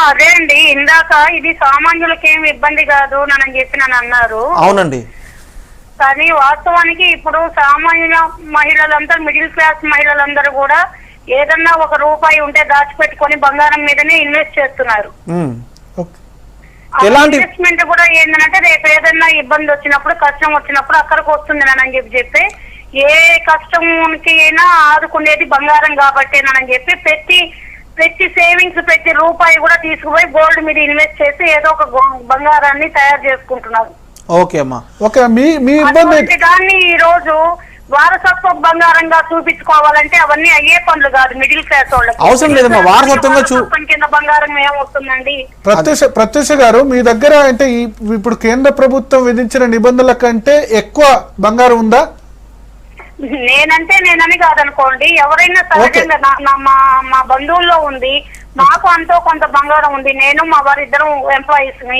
అదే అండి, ఇందాక ఇది సామాన్యులకి ఏమి ఇబ్బంది కాదు అని చెప్పి నన్ను అన్నారు. అవునండి. కానీ వాస్తవానికి ఇప్పుడు సామాన్య మహిళలందరూ, మిడిల్ క్లాస్ మహిళలందరూ కూడా ఏదన్నా ₹1 ఉంటే దాచిపెట్టుకొని బంగారం మీదనే ఇన్వెస్ట్ చేస్తున్నారు. ఇన్వెస్ట్మెంట్ కూడా ఏంటంటే రేపు ఏదన్నా ఇబ్బంది వచ్చినప్పుడు, కష్టం వచ్చినప్పుడు అక్కడికి వస్తుంది అని చెప్పి ఏ కష్టంకి అయినా ఆదుకునేది బంగారం కాబట్టేనని చెప్పి ప్రతి సేవింగ్స్, ప్రతి రూపాయి కూడా తీసుకుపోయి గోల్డ్ మీద ఇన్వెస్ట్ చేసి ఏదో ఒక బంగారాన్ని తయారు చేసుకుంటున్నారు. ఓకే అమ్మా. ఓకే, మీ ఇబ్బంది దాన్ని ఈ రోజు వారసత్వ బంగారంగా చూపించుకోవాలంటే అవన్నీ అయ్యే పనులు కాదు. మిడిల్ క్లాస్ వాళ్ళకి అవసరం లేదమ్మా. వారసత్వంగా కింద బంగారం ఏమవుతుందండి? ప్రత్యూష గారు, మీ దగ్గర అంటే ఇప్పుడు కేంద్ర ప్రభుత్వం విధించిన నిబంధనల కంటే ఎక్కువ బంగారం ఉందా? నేనని కాదనుకోండి, ఎవరైనా సహజంగా మా బంధువుల్లో ఉంది, మాకు అంతో కొంత బంగారం ఉంది. నేను మా వారి ఇద్దరు ఎంప్లాయీస్ ని.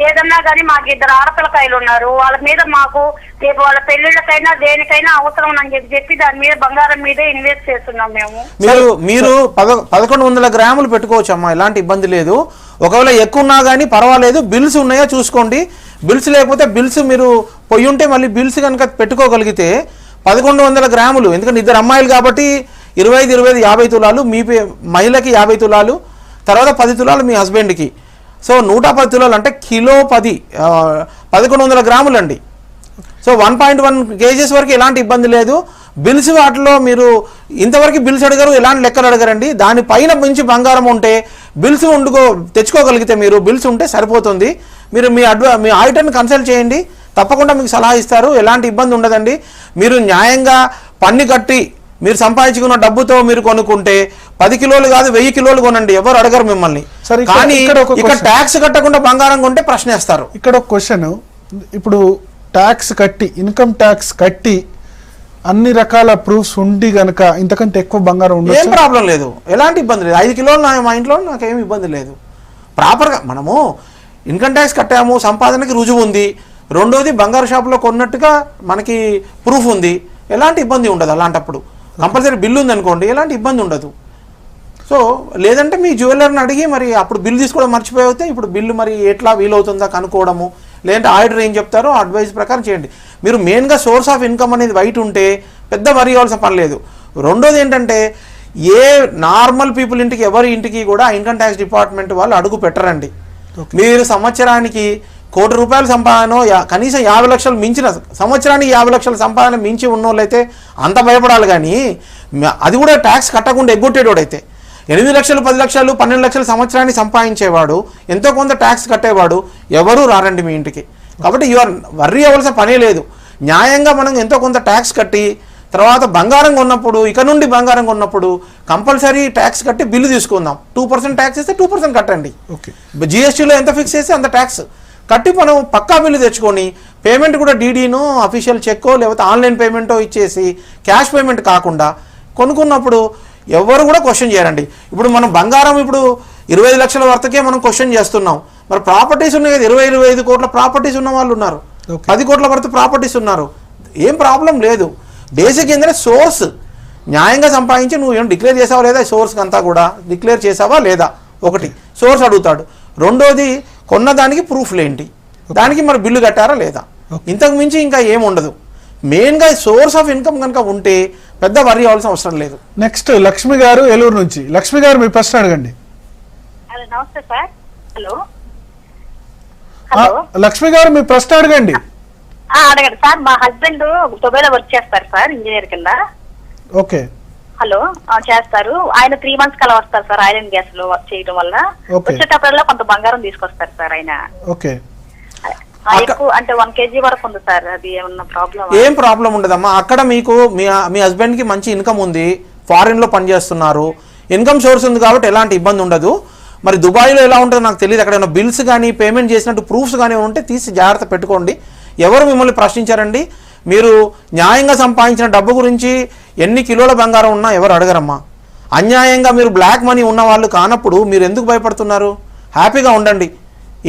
ఏదన్నా గానీ మాకు 2 ఆడపిల్లకాయలు ఉన్నారు. వాళ్ళ మీద మాకు రేపు వాళ్ళ పెళ్లిళ్ళకైనా దేనికైనా అవసరం అని చెప్పి దాని మీద బంగారం మీదే ఇన్వెస్ట్ చేస్తున్నాం మేము. మీరు 1100 గ్రాములు పెట్టుకోవచ్చు అమ్మా, ఎలాంటి ఇబ్బంది లేదు. ఒకవేళ ఎక్కువ ఉన్నా కానీ పర్వాలేదు, బిల్స్ ఉన్నాయో చూసుకోండి. బిల్స్ లేకపోతే బిల్స్ మీరు పొయ్యి ఉంటే మళ్ళీ బిల్స్ కనుక పెట్టుకోగలిగితే 1100 గ్రాములు, ఎందుకంటే 2 అమ్మాయిలు కాబట్టి 25, 50 తులాలు మీ మహిళకి 50 తులాలు, తర్వాత 10 తులాలు మీ హస్బెండ్కి. సో 110 తులాలు అంటే కిలో 1100 గ్రాములు అండి. సో 1.1 kgs వరకు ఎలాంటి ఇబ్బంది లేదు. బిల్స్ వాటిలో మీరు ఇంతవరకు బిల్స్ అడగరు, ఎలాంటి లెక్కలు అడగరండి. దానిపైన మించి బంగారం ఉంటే బిల్స్ తెచ్చుకోగలిగితే మీరు బిల్స్ ఉంటే సరిపోతుంది. మీరు మీ ఆడిటర్ని కన్సల్ట్ చేయండి, తప్పకుండా మీకు సలహా ఇస్తారు. ఎలాంటి ఇబ్బంది ఉండదండి. మీరు న్యాయంగా పన్ను కట్టి మీరు సంపాదించుకున్న డబ్బుతో మీరు కొనుక్కుంటే 10 కిలోలు కాదు 1000 కిలోలు కొనండి, ఎవరు అడగరు మిమ్మల్ని. కానీ ఇక్కడ ట్యాక్స్ కట్టకుండా బంగారం కొంటే ప్రశ్నిస్తారు. ఇక్కడ ఒక క్వశ్చన్, ఇప్పుడు ట్యాక్స్ కట్టి, ఇన్కమ్ ట్యాక్స్ కట్టి అన్ని రకాల ప్రూఫ్స్ ఉండి గనక ఇంతకంటే ఎక్కువ బంగారం ఉండదు, ఏం ప్రాబ్లం లేదు, ఎలాంటి ఇబ్బంది లేదు. 5 కిలోలు మా ఇంట్లో నాకేం ఇబ్బంది లేదు. ప్రాపర్గా మనము ఇన్కమ్ ట్యాక్స్ కట్టాము, సంపాదనకి రుజువు ఉంది. రెండోది బంగారు షాపులో కొన్నట్టుగా మనకి ప్రూఫ్ ఉంది, ఎలాంటి ఇబ్బంది ఉండదు. అలాంటప్పుడు కంపల్సరీ బిల్లు ఉంది అనుకోండి, ఎలాంటి ఇబ్బంది ఉండదు. సో లేదంటే మీ జ్యువెలర్ని అడిగి మరి అప్పుడు బిల్లు తీసుకోవడం మర్చిపోతే ఇప్పుడు బిల్లు మరి ఎట్లా వీలవుతుందా కనుక్కోవడము, లేదంటే ఆడిటర్ ఏం చెప్తారో అడ్వైస్ ప్రకారం చేయండి. మీరు మెయిన్గా సోర్స్ ఆఫ్ ఇన్కమ్ అనేది బయట ఉంటే పెద్ద వరి అవ్వాల్సిన పని లేదు. రెండోది ఏంటంటే ఏ నార్మల్ పీపుల్ ఇంటికి, ఎవరి ఇంటికి కూడా ఇన్కమ్ ట్యాక్స్ డిపార్ట్మెంట్ వాళ్ళు అడుగు పెట్టరండి. మీరు సంవత్సరానికి ₹1,00,00,000 సంపాదన, కనీసం 50 లక్షలు మించిన, సంవత్సరానికి 50 లక్షల సంపాదన మించి ఉన్నోళ్ళైతే అంత భయపడాలి. కానీ అది కూడా ట్యాక్స్ కట్టకుండా ఎగ్గొట్టేటోడైతే 8 లక్షలు, 10 లక్షలు, 12 లక్షలు సంవత్సరాన్ని సంపాదించేవాడు, ఎంతో కొంత ట్యాక్స్ కట్టేవాడు ఎవరూ రారండి మీ ఇంటికి. కాబట్టి వర్రీ అవ్వాల్సిన పనే లేదు. న్యాయంగా మనం ఎంతో కొంత ట్యాక్స్ కట్టి తర్వాత బంగారం కొన్నప్పుడు, ఇక నుండి బంగారం కొన్నప్పుడు కంపల్సరీ ట్యాక్స్ కట్టి బిల్లు తీసుకుందాం. 2% ట్యాక్స్ ఇస్తే 2% కట్టండి. జిఎస్టీలో ఎంత ఫిక్స్ చేస్తే అంత ట్యాక్స్ కట్టి మనం పక్కా బిల్లు తెచ్చుకొని పేమెంట్ కూడా డీడీనో, అఫీషియల్ చెక్కో, లేకపోతే ఆన్లైన్ పేమెంటో ఇచ్చేసి క్యాష్ పేమెంట్ కాకుండా కొనుక్కున్నప్పుడు ఎవరు కూడా క్వశ్చన్ చేయరండి. ఇప్పుడు మనం బంగారం ఇప్పుడు 25 లక్షల వరకే మనం క్వశ్చన్ చేస్తున్నాం. మరి ప్రాపర్టీస్ ఉన్నాయి కదా, 20-25 కోట్ల ప్రాపర్టీస్ ఉన్న వాళ్ళు ఉన్నారు, 10 కోట్ల వరకు ప్రాపర్టీస్ ఉన్నారు, ఏం ప్రాబ్లం లేదు. బేసిక్ ఏంటంటే సోర్స్ న్యాయంగా సంపాదించి నువ్వు ఏం డిక్లేర్ చేసావా లేదా, సోర్స్కి అంతా కూడా డిక్లేర్ చేసావా లేదా, ఒకటి సోర్స్ అడుగుతాడు. రెండోది కొన్న దానికి ప్రూఫ్లు ఏంటి, దానికి మరి బిల్లు కట్టారా లేదా, ఇంతకు మించి ఇంకా ఏముండదు. మెయిన్గా సోర్స్ ఆఫ్ ఇన్కమ్ కనుక ఉంటే పెద్ద వరి అవ్వాల్సిన అవసరం లేదు. నెక్స్ట్ లక్ష్మి గారు ఏలూరు నుంచి. లక్ష్మి గారు మీ ప్రశ్న అడగండి. నమస్తే సార్. హలో లక్ష్మి గారు మీ ప్రశ్న అడగండి. అడగండి సార్. మా హస్బెండ్ దుబాయ్లో వర్క్ చేస్తారు సార్, ఇంజనీర్ కింద. ఓకే. హలో చేస్తారు. ఆయన 3 months కలా వస్తారు సార్, ఐరన్ గ్యాస్ లో వర్క్ చేయడం వల్ల. వచ్చేటప్పుడల్లా కొంత బంగారం తీసుకొస్తారు సార్ ఆయన. ఓకే. ఎక్కువ అంటే 1 kg వరకు ఉంది సార్. అది ఏమన్నా ప్రాబ్లం? ఏం ప్రాబ్లం ఉండదమ్మా. అక్కడ మీకు మీ హస్బెండ్ కి మంచి ఇన్కమ్ ఉంది, ఫారిన్ లో పనిచేస్తున్నారు, ఇన్కమ్ సోర్స్ ఉంది కాబట్టి ఎలాంటి ఇబ్బంది ఉండదు. మరి దుబాయ్లో ఎలా ఉంటుందో నాకు తెలియదు. అక్కడ ఏమైనా బిల్స్ కానీ పేమెంట్ చేసినట్టు ప్రూఫ్స్ కానీ ఉంటే తీసి జాగ్రత్త పెట్టుకోండి. ఎవరు మిమ్మల్ని ప్రశ్నించారండి? మీరు న్యాయంగా సంపాదించిన డబ్బు గురించి ఎన్ని కిలోల బంగారం ఉన్నా ఎవరు అడగరమ్మా. అన్యాయంగా మీరు బ్లాక్ మనీ ఉన్న వాళ్ళు కానప్పుడు మీరు ఎందుకు భయపడుతున్నారు? హ్యాపీగా ఉండండి,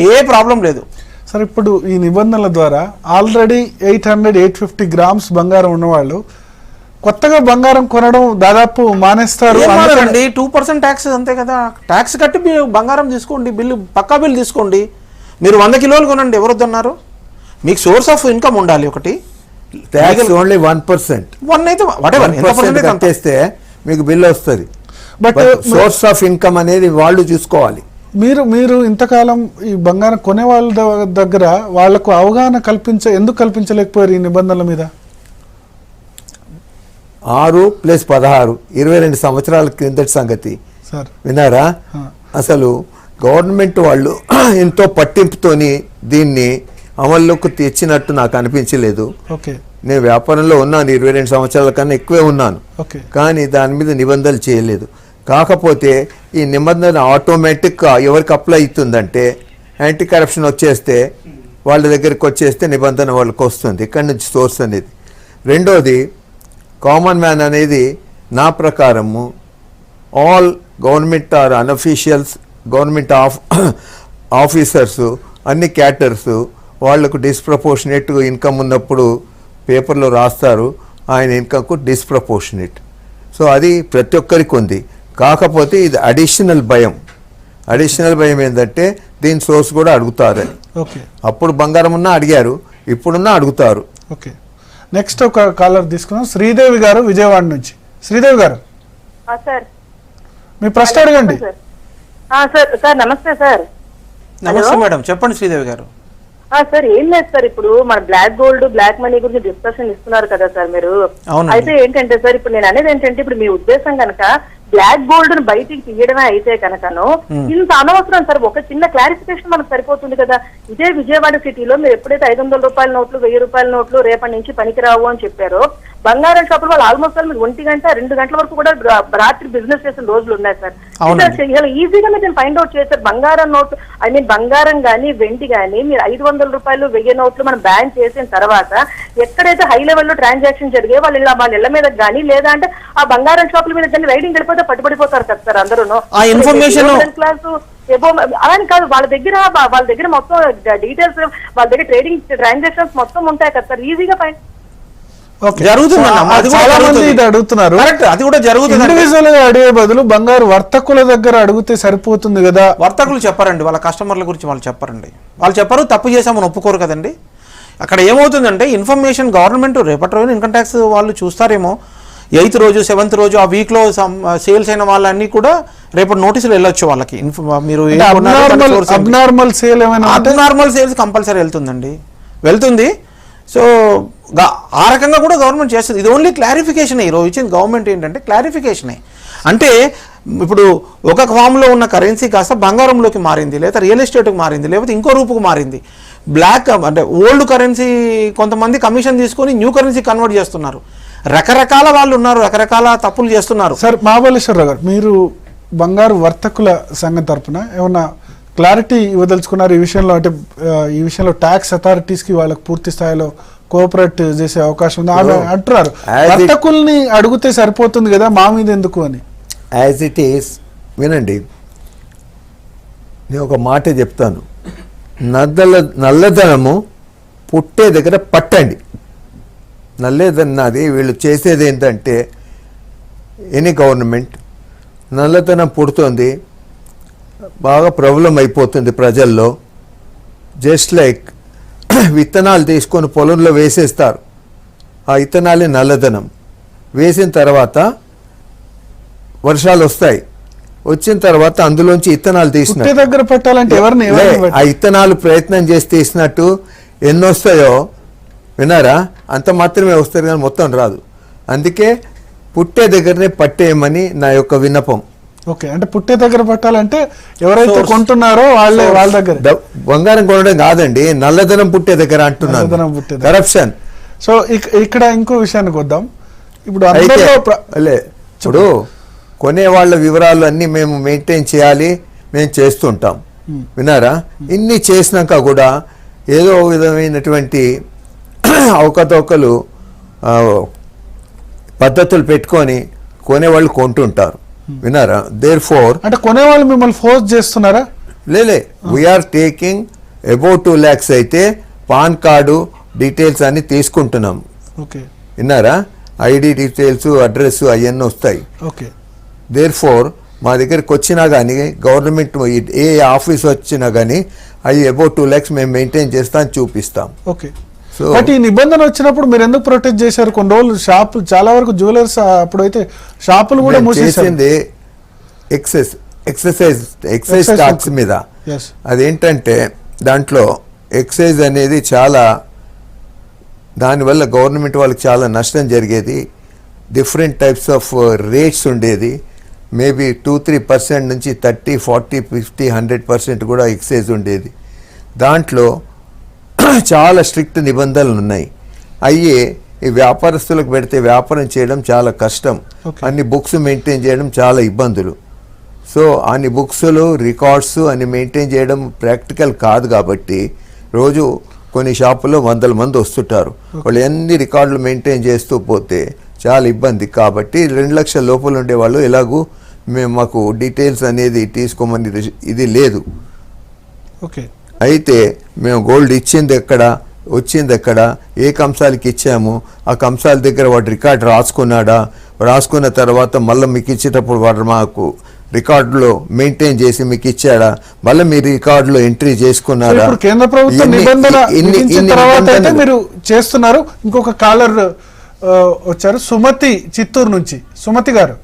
ఏ ప్రాబ్లం లేదు. సార్ ఇప్పుడు ఈ నిబంధనల ద్వారా ఆల్రెడీ 800-850 గ్రామ్స్ బంగారం ఉన్నవాళ్ళు కొత్తగా బంగారం కొనడం దాదాపు మానేస్తారు. 2% ట్యాక్స్ అంతే కదా, ట్యాక్స్ కట్టి బంగారం తీసుకోండి, బిల్లు పక్కా బిల్లు తీసుకోండి. మీరు 100 కిలోలు కొనండి, ఎవరు వద్దన్నారు? మీకు సోర్స్ ఆఫ్ ఇన్కమ్ ఉండాలి. ఒకటి ట్యాక్స్ ఓన్లీ 1%. 1 అయితే వాటెవర్ కట్టేస్తే మీకు బిల్ వస్తుంది. బట్ సోర్స్ ఆఫ్ ఇన్కమ్ అనేది వాళ్ళు చూసుకోవాలి. మీరు ఇంతకాలం ఈ బంగారం కొనే వాళ్ళ దగ్గర వాళ్లకు అవగాహన ఎందుకు కల్పించలేకపోయారు ఈ నిబంధనల మీద? 6 + 16 22 సంవత్సరాల క్రిందటి సంగతి సార్ విన్నారా? అసలు గవర్నమెంట్ వాళ్ళు ఎంతో పట్టింపుతోని దీన్ని అమల్లోకి తెచ్చినట్టు నాకు అనిపించలేదు. నేను వ్యాపారంలో ఉన్నాను, 22 సంవత్సరాల కన్నా ఎక్కువే ఉన్నాను, కానీ దాని మీద నిబంధనలు చేయలేదు. కాకపోతే ఈ నిబంధన ఆటోమేటిక్గా ఎవరికి అప్లై అవుతుందంటే యాంటీ కరప్షన్ వచ్చేస్తే వాళ్ళ దగ్గరికి వచ్చేస్తే నిబంధన వాళ్ళకి వస్తుంది, ఇక్కడి నుంచి సోర్స్ అనేది. రెండోది కామన్ మ్యాన్ అనేది నా ప్రకారము all government or unofficials, government officers, అన్ని క్యాటర్స్ వాళ్లకు డిస్ప్రపోర్షనేట్ ఇన్కమ్ ఉన్నప్పుడు పేపర్లో రాస్తారు ఆయన ఇన్కమ్కు డిస్ప్రపోర్షనేట్. సో అది ప్రతి ఒక్కరికి ఉంది. కాకపోతే ఇది అడిషనల్ భయం ఏంటంటే దీని సోర్స్ కూడా అడుగుతారని. అప్పుడు బంగారం ఉన్నా అడిగారు, ఇప్పుడున్నా అడుగుతారు. ఓకే, నెక్స్ట్ ఒక కాలర్ తీసుకున్నాం. శ్రీదేవి గారు విజయవాడ నుంచి. శ్రీదేవి గారు మీ ప్రశ్న అడగండి. సార్ నమస్తే సార్. నమస్తే మేడం, చెప్పండి శ్రీదేవి గారు. సార్ ఏం లేదు సార్, ఇప్పుడు మన బ్లాక్ గోల్డ్ బ్లాక్ మనీ గురించి డిస్కషన్ ఇస్తున్నారు కదా సార్ మీరు. అయితే ఏంటంటే సార్ ఇప్పుడు నేను అనేది ఏంటంటే ఇప్పుడు మీ ఉద్దేశం కనుక బ్లాక్ గోల్డ్ ను బయటికి తీయడమే అయితే కనుకను ఇంత అనవసరం సార్. ఒక చిన్న క్లారిఫికేషన్ మనకు సరిపోతుంది కదా. ఇదే విజయవాడ సిటీలో మీరు ఎప్పుడైతే 500 రూపాయల నోట్లు 1000 రూపాయల నోట్లు రేపటి నుంచి పనికిరావు అని చెప్పారో, బంగారం షాపులు వాళ్ళు ఆల్మోస్ట్ మీరు 1 గంట 2 గంటల వరకు కూడా రాత్రి బిజినెస్ చేసిన రోజులు ఉన్నాయి సార్. ఈజీగా మీరు ఫైండ్ అవుట్ చేస్తారు. బంగారం నోట్లు బంగారం గానీ వెండి గానీ మీరు 500 రూపాయలు 1000 నోట్లు మనం బ్యాన్ చేసిన తర్వాత ఎక్కడైతే హై లెవెల్లో ట్రాన్సాక్షన్ జరిగే వాళ్ళ ఇళ్ల మీద కానీ లేదా అంటే ఆ బంగారం షాపుల మీద కానీ రైడింగ్ వెళ్ళిపోతే పట్టుబడిపోతారు కదా సార్ అందరూ. క్లాస్ అలాని కాదు, వాళ్ళ దగ్గర మొత్తం డీటెయిల్స్, వాళ్ళ దగ్గర ట్రేడింగ్ ట్రాన్సాక్షన్స్ మొత్తం ఉంటాయి కదా సార్. ఈజీగా ఫైండ్ అడిగే బదులు బంగారు వర్తకుల దగ్గర అడిగితే సరిపోతుంది కదా. వర్తకులు చెప్పారండి, వాళ్ళ కస్టమర్ల గురించి వాళ్ళు చెప్పారండి. వాళ్ళు చెప్పారు, తప్పు చేసామని ఒప్పుకోరు కదండి. అక్కడ ఏమవుతుందంటే ఇన్ఫర్మేషన్ గవర్నమెంట్ రేపటి రోజున ఇన్కమ్ ట్యాక్స్ వాళ్ళు చూస్తారేమో, 8th రోజు 7th రోజు ఆ వీక్ లో సేల్స్ అయిన వాళ్ళన్నీ కూడా రేపు నోటీసులు వెళ్ళొచ్చు వాళ్ళకి. మీరు అబ్నార్మల్ సేల్స్ కంపల్సరీ వెళ్తుంది. సో ఆ రకంగా కూడా గవర్నమెంట్ చేస్తుంది. ఇది ఓన్లీ క్లారిఫికేషన్. ఈరోజు ఇచ్చిన గవర్నమెంట్ ఏంటంటే క్లారిఫికేషనే. అంటే ఇప్పుడు ఒక ఫామ్లో ఉన్న కరెన్సీ కాస్త బంగారంలోకి మారింది, లేదా రియల్ ఎస్టేట్కి మారింది, లేకపోతే ఇంకో రూపుకు మారింది. బ్లాక్ అంటే ఓల్డ్ కరెన్సీ కొంతమంది కమిషన్ తీసుకొని న్యూ కరెన్సీ కన్వర్ట్ చేస్తున్నారు. రకరకాల వాళ్ళు ఉన్నారు, రకరకాల తప్పులు చేస్తున్నారు. సార్ మహాబలేశ్వరరావు గారు, మీరు బంగారు వర్తకుల సంఘం తరపున ఏమన్నా క్లారిటీ ఇవ్వదలుచుకున్నారు ఈ విషయంలో? అంటే ఈ విషయంలో ట్యాక్స్ అథారిటీస్కి వాళ్ళకి పూర్తి స్థాయిలో కోఆపరేట్ చేసే అవకాశం ఉంది అంటున్నారు. వర్తకుల్ని అడిగితే సరిపోతుంది కదా, మా మీద ఎందుకు అని. యాజ్ ఇట్ ఈస్ వినండి, నేను ఒక మాట చెప్తాను. నల్లధనము పుట్టే దగ్గర పట్టండి. నల్లేదన్నది వీళ్ళు చేసేది ఏంటంటే ఎనీ గవర్నమెంట్ నల్లధనం పుడుతుంది, బాగా ప్రాబ్లం అయిపోతుంది ప్రజల్లో. జస్ట్ లైక్ విత్తనాలు తీసుకొని పొలంలో వేసేస్తారు, ఆ విత్తనాలే నల్లధనం. వేసిన తర్వాత వర్షాలు వస్తాయి, వచ్చిన తర్వాత అందులోంచి విత్తనాలు తీసిన దగ్గర పెట్టాలంటే ఎవరిని ఆ విత్తనాలు ప్రయత్నం చేసి తీసినట్టు ఎన్ని వస్తాయో వినారా, అంత మాత్రమే వస్తారు కానీ మొత్తం రాదు. అందుకే పుట్టే దగ్గరనే పట్టేయమని నా యొక్క విన్నపం. ఓకే, అంటే పుట్టే దగ్గర పట్టాలంటే ఎవరైతే కొంటున్నారో వాళ్ళ దగ్గర బంగారం కొనడం కాదండి, నల్లధనం పుట్టే దగ్గర అంటున్నారు, కరప్షన్. సో ఇక్కడ ఇంకో విషయానికి వద్దాం. ఇప్పుడు కొనే వాళ్ళ వివరాలు అన్నీ మేము మెయింటైన్ చేయాలి, మేము చేస్తుంటాం. విన్నారా? ఇన్ని చేసినాక కూడా ఏదో విధమైనటువంటి అవకతవకలు పద్ధతులు పెట్టుకొని కొనేవాళ్ళు కొంటుంటారు. విన్నారా? దేర్ ఫోర్ అంటే కొనేవాళ్ళు మిమ్మల్ని ఫోర్స్ చేస్తున్నారా? లేలే, వీఆర్ టేకింగ్ అబౌట్ 2 lakhs అయితే పాన్ కార్డు డీటెయిల్స్ అన్ని తీసుకుంటున్నాం. ఓకే, విన్నారా? ఐడి డీటెయిల్స్, అడ్రస్ అవన్నీ వస్తాయి. ఓకే. దేర్ ఫోర్ మా దగ్గరికి వచ్చినా కానీ గవర్నమెంట్ ఏ ఆఫీస్ వచ్చినా కానీ అవి అబౌట్ 2 lakhs మేము మెయింటైన్ చేస్తాం, చూపిస్తాం. ఓకే. బట్ ఈ నిబంధన వచ్చినప్పుడు మీరు ఎందుకు ప్రొటెక్ట్ చేశారు? కొన్ని రోజులు షాపులు చాలా వరకు జ్యువెలర్స్ అప్పుడైతే షాపులు కూడా చేసింది ఎక్సైజ్ టాక్స్ మీద. అదేంటంటే దాంట్లో ఎక్సైజ్ అనేది చాలా, దానివల్ల గవర్నమెంట్ వాళ్ళకి చాలా నష్టం జరిగేది. డిఫరెంట్ టైప్స్ ఆఫ్ రేట్స్ ఉండేది. మేబీ 2-3% నుంచి 30, 40, 50, 100% కూడా ఎక్సైజ్ ఉండేది. దాంట్లో చాలా స్ట్రిక్ట్ నిబంధనలు ఉన్నాయి. అయ్యే ఈ వ్యాపారస్తులకు పెడితే వ్యాపారం చేయడం చాలా కష్టం. అన్ని బుక్స్ మెయింటైన్ చేయడం చాలా ఇబ్బందులు. సో అన్ని బుక్స్లు, రికార్డ్స్ అన్ని మెయింటైన్ చేయడం ప్రాక్టికల్ కాదు. కాబట్టి రోజు కొన్ని షాపుల్లో 100 మంది వస్తుంటారు. వాళ్ళు ఎన్ని రికార్డులు మెయింటైన్ చేస్తూ పోతే చాలా ఇబ్బంది. కాబట్టి 2 లక్షల లోపల ఉండే వాళ్ళు ఎలాగూ మాకు డీటెయిల్స్ అనేది తీసుకోమని ఇది లేదు. ఓకే. అయితే మేము గోల్డ్ ఇచ్చింది ఎక్కడ, వచ్చింది ఎక్కడ, ఏ కంసాలకి ఇచ్చాము, ఆ కంసాల దగ్గర వాడు రికార్డ్ రాసుకున్నాడా, రాసుకున్న తర్వాత మళ్ళీ మీకు ఇచ్చేటప్పుడు వాడు మాకు రికార్డులో మెయింటైన్ చేసి మీకు ఇచ్చాడా, మళ్ళీ మీరు రికార్డులో ఎంట్రీ చేసుకున్నారా? కేంద్ర ప్రభుత్వం నిబంధన తర్వాత మీరు చేస్తున్నారు. ఇంకొక కాలర్ వచ్చారు, సుమతి, చిత్తూరు నుంచి. సుమతి గారు,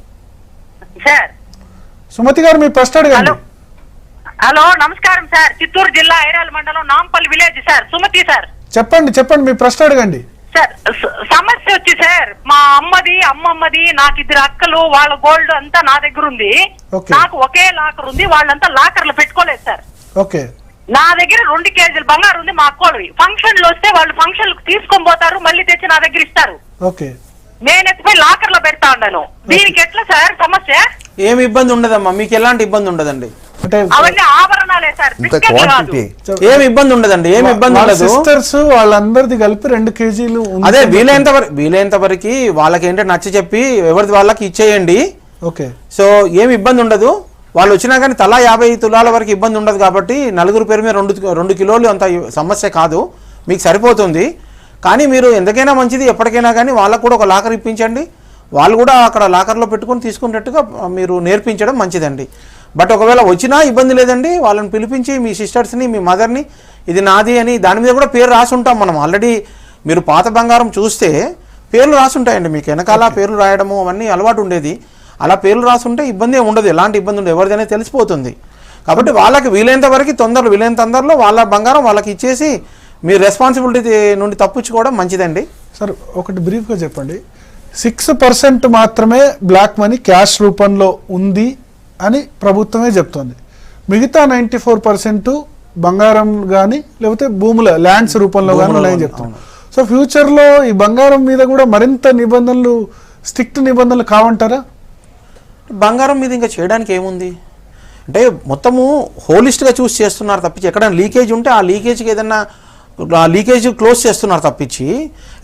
సుమతి గారు మీ ప్రశ్న అడగండి. హలో, నమస్కారం సార్. చిత్తూరు జిల్లా ఐరాల మండలం Nampalli village sir. Sumathi sir. చెప్పండి మీ ప్రశ్న అడగండి. సార్, సమస్య వచ్చి సార్, మా అమ్మమ్మది, నాకు 2 అక్కలు, వాళ్ళ గోల్డ్ అంతా నా దగ్గర ఉంది. నాకు ఒకే లాకర్ ఉంది, వాళ్ళంతా లాకర్లు పెట్టుకోలేదు సార్. ఓకే. నా దగ్గర 2 కేజీలు బంగారు ఉంది మా అక్కోళ్ళవి. ఫంక్షన్లు వస్తే వాళ్ళు ఫంక్షన్లకు తీసుకొని పోతారు, మళ్ళీ తెచ్చి నా దగ్గర ఇస్తారు. ఓకే. నేను ఎత్తిపోయి లాకర్ లో పెడతా ఉన్నాను. దీనికి ఎట్లా సార్ సమస్య? ఏమి ఇబ్బంది ఉండదమ్మా, మీకు ఎలాంటి ఇబ్బంది ఉండదండి. అవన్నీ ఆభరణాలే సార్, ఏమి ఇబ్బంది ఉండదండి, ఏమి ఇబ్బంది ఉండదు. సిస్టర్స్ వాళ్ళందరిది కలిపి 2 కేజీలు. అదే వీలైనంత వరకు వాళ్ళకి ఏంటంటే నచ్చ చెప్పి ఎవరిది వాళ్ళకి ఇచ్చేయండి. ఓకే. సో ఏమి ఇబ్బంది ఉండదు. వాళ్ళు వచ్చినా కానీ తలా 50 తులాల వరకు ఇబ్బంది ఉండదు. కాబట్టి నలుగురు పేరు మీద 2 కిలోలు అంత సమస్య కాదు, మీకు సరిపోతుంది. కానీ మీరు ఎందుకైనా మంచిది, ఎప్పటికైనా కానీ వాళ్ళకు కూడా ఒక లాకర్ ఇప్పించండి. వాళ్ళు కూడా అక్కడ లాకర్లో పెట్టుకొని తీసుకునేట్టుగా మీరు నేర్పించడం మంచిదండి. బట్ ఒకవేళ వచ్చినా ఇబ్బంది లేదండి, వాళ్ళని పిలిపించి మీ సిస్టర్స్ని, మీ మదర్ని, ఇది నాది అని దాని మీద కూడా పేరు రాసి ఉంటాం మనం ఆల్రెడీ. మీరు పాత బంగారం చూస్తే పేర్లు రాసి ఉంటాయండి, మీకు వెనకాల పేర్లు రాయడము అవన్నీ అలవాటు ఉండేది. అలా పేర్లు రాసి ఉంటే ఇబ్బంది ఉండదు, ఎలాంటి ఇబ్బంది ఉండదు, ఎవరిదైనా తెలిసిపోతుంది. కాబట్టి వాళ్ళకి వీలైనంత వరకు వీలైనంత తొందరలో వాళ్ళ బంగారం వాళ్ళకి ఇచ్చేసి మీ రెస్పాన్సిబిలిటీ నుండి తప్పించుకోవడం మంచిదండి. సార్, ఒకటి బ్రీఫ్గా చెప్పండి. 6% మాత్రమే బ్లాక్ మనీ క్యాష్ రూపంలో ఉంది అని ప్రభుత్వమే చెప్తోంది. మిగతా 94% బంగారం కానీ లేకపోతే భూముల ల్యాండ్స్ రూపంలో కానీ ఉన్నాయని చెప్తాం. సో ఫ్యూచర్లో ఈ బంగారం మీద కూడా మరింత నిబంధనలు, స్ట్రిక్ట్ నిబంధనలు కావంటారా? బంగారం మీద ఇంకా చేయడానికి ఏముంది అంటే మొత్తము హోలిస్ట్గా చూసి చేస్తున్నారు తప్పించి, ఎక్కడైనా లీకేజ్ ఉంటే ఆ లీకేజ్కి ఏదైనా లీకేజ్ క్లోజ్ చేస్తున్నారు తప్పించి,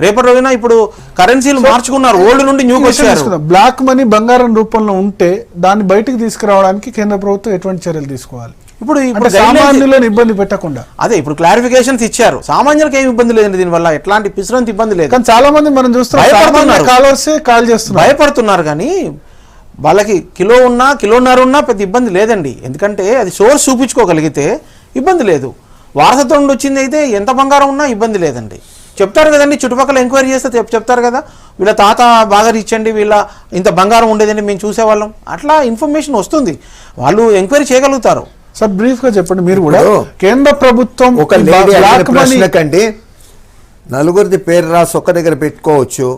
రేపటి రోజున ఇప్పుడు కరెన్సీలు మార్చుకున్నారు, ఓల్డ్ నుండి న్యూకి వచ్చారు. బ్లాక్ మనీ బంగారం రూపంలో ఉంటే దాన్ని బయటకు తీసుకురావడానికి కేంద్ర ప్రభుత్వం ఎటువంటి చర్యలు తీసుకోవాలి? ఇప్పుడు సామాన్యులను ఇబ్బంది పెట్టకుండా. అదే ఇప్పుడు క్లారిఫికేషన్స్ ఇచ్చారు. సామాన్యులకు ఏమి ఇబ్బంది లేదండి, దీనివల్ల ఎట్లాంటి పిసరంత ఇబ్బంది లేదు. కానీ చాలా మంది మనం చూస్తున్నాం భయపడుతున్నారు. కానీ వాళ్ళకి కిలో ఉన్నా, కిలోన్నర ఉన్నా పెద్ద ఇబ్బంది లేదండి. ఎందుకంటే అది సోర్స్ చూపించుకోగలిగితే ఇబ్బంది లేదు. వారసత్వం నుండి వచ్చింది అయితే ఎంత బంగారం ఉన్నా ఇబ్బంది లేదండి. చెప్తారు కదండి, చుట్టుపక్కల ఎంక్వైరీ చేస్తే చెప్తారు కదా, వీళ్ళ తాత బాగా ఇచ్చండి, వీళ్ళ ఇంత బంగారం ఉండేదండి మేము చూసేవాళ్ళం, అట్లా ఇన్ఫర్మేషన్ వస్తుంది, వాళ్ళు ఎంక్వైరీ చేయగలుగుతారు. సార్, బ్రీఫ్ గా చెప్పండి. మీరు కూడా కేంద్ర ప్రభుత్వం ఒక ప్రశ్నకండి నలుగురిది పేరు రాసి ఒక్క దగ్గర పెట్టుకోవచ్చు,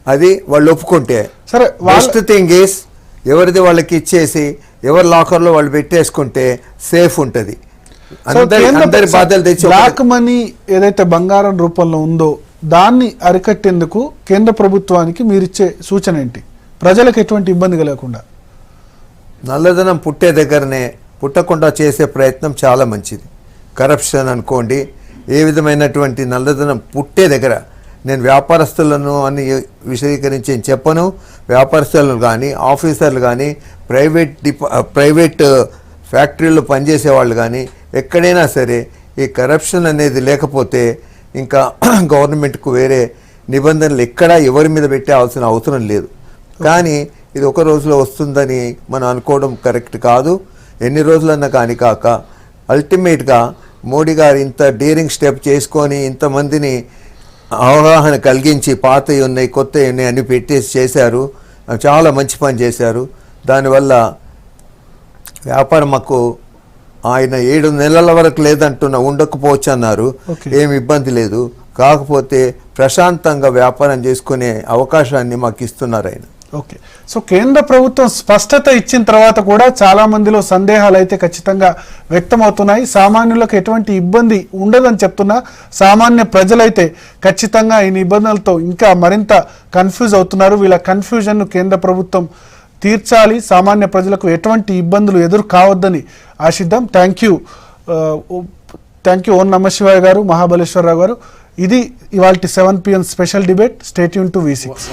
అది వాళ్ళు ఒప్పుకుంటే. సరే, ఫస్ట్ థింగ్ ఈస్ ఎవరిది వాళ్ళకి ఇచ్చేసి ఎవరి లాకర్లో వాళ్ళు పెట్టేసుకుంటే సేఫ్ ఉంటుంది. బ్లాక్ మనీ ఏదైతే బంగారం రూపంలో ఉందో దాన్ని అరికట్టేందుకు కేంద్ర ప్రభుత్వానికి మీరిచ్చే సూచన ఏంటి, ప్రజలకు ఎటువంటి ఇబ్బంది కలగకుండా? నల్లధనం పుట్టే దగ్గరనే పుట్టకుండా చేసే ప్రయత్నం చాలా మంచిది. కరప్షన్ అనుకోండి, ఏ విధమైనటువంటి నల్లధనం పుట్టే దగ్గర, నేను వ్యాపారస్తులను అని విశదీకరించి చెప్పను, వ్యాపారస్తులను కానీ ఆఫీసర్లు కానీ ప్రైవేట్ ఫ్యాక్టరీలో పనిచేసే వాళ్ళు కానీ ఎక్కడైనా సరే ఈ కరప్షన్ అనేది లేకపోతే ఇంకా గవర్నమెంట్కు వేరే నిబంధనలు ఎక్కడా ఎవరి మీద పెట్టే అవసరం లేదు. కానీ ఇది ఒక రోజులో వస్తుందని మనం అనుకోవడం కరెక్ట్ కాదు. ఎన్ని రోజులన్నా కానీ కాక అల్టిమేట్గా మోడీ గారు ఇంత డేరింగ్ స్టెప్ చేసుకొని ఇంతమందిని అవగాహన కలిగించి పాతవి ఉన్నాయి కొత్తవి ఉన్నాయి అని పెట్టేసి చేశారు. చాలా మంచి పని చేశారు. దానివల్ల వ్యాపారం మాకు ఆయన 7 నెలల వరకు లేదంటున్నా, ఉండకపోవచ్చు అన్నారు. ఏమి ఇబ్బంది లేదు, కాకపోతే ప్రశాంతంగా వ్యాపారం చేసుకునే అవకాశాన్ని మాకు ఇస్తున్నారు ఆయన. ఓకే, సో కేంద్ర ప్రభుత్వం స్పష్టత ఇచ్చిన తర్వాత కూడా చాలా మందిలో సందేహాలు అయితే ఖచ్చితంగా వ్యక్తమవుతున్నాయి. సామాన్యులకు ఎటువంటి ఇబ్బంది ఉండదని చెప్తున్నా సామాన్య ప్రజలైతే ఖచ్చితంగా ఈ నిబంధనలతో ఇంకా మరింత కన్ఫ్యూజ్ అవుతున్నారు. వీళ్ళ కన్ఫ్యూజన్ను కేంద్ర ప్రభుత్వం తీర్చాలి, సామాన్య ప్రజలకు ఎటువంటి ఇబ్బందులు ఎదురు కావద్దని ఆశిద్దాం. థ్యాంక్ యూ ఓం నమ శివాయ గారు, మహాబలేశ్వరరావు గారు. ఇది ఇవాల్టి 7 PM special debate. Stay tune to V6.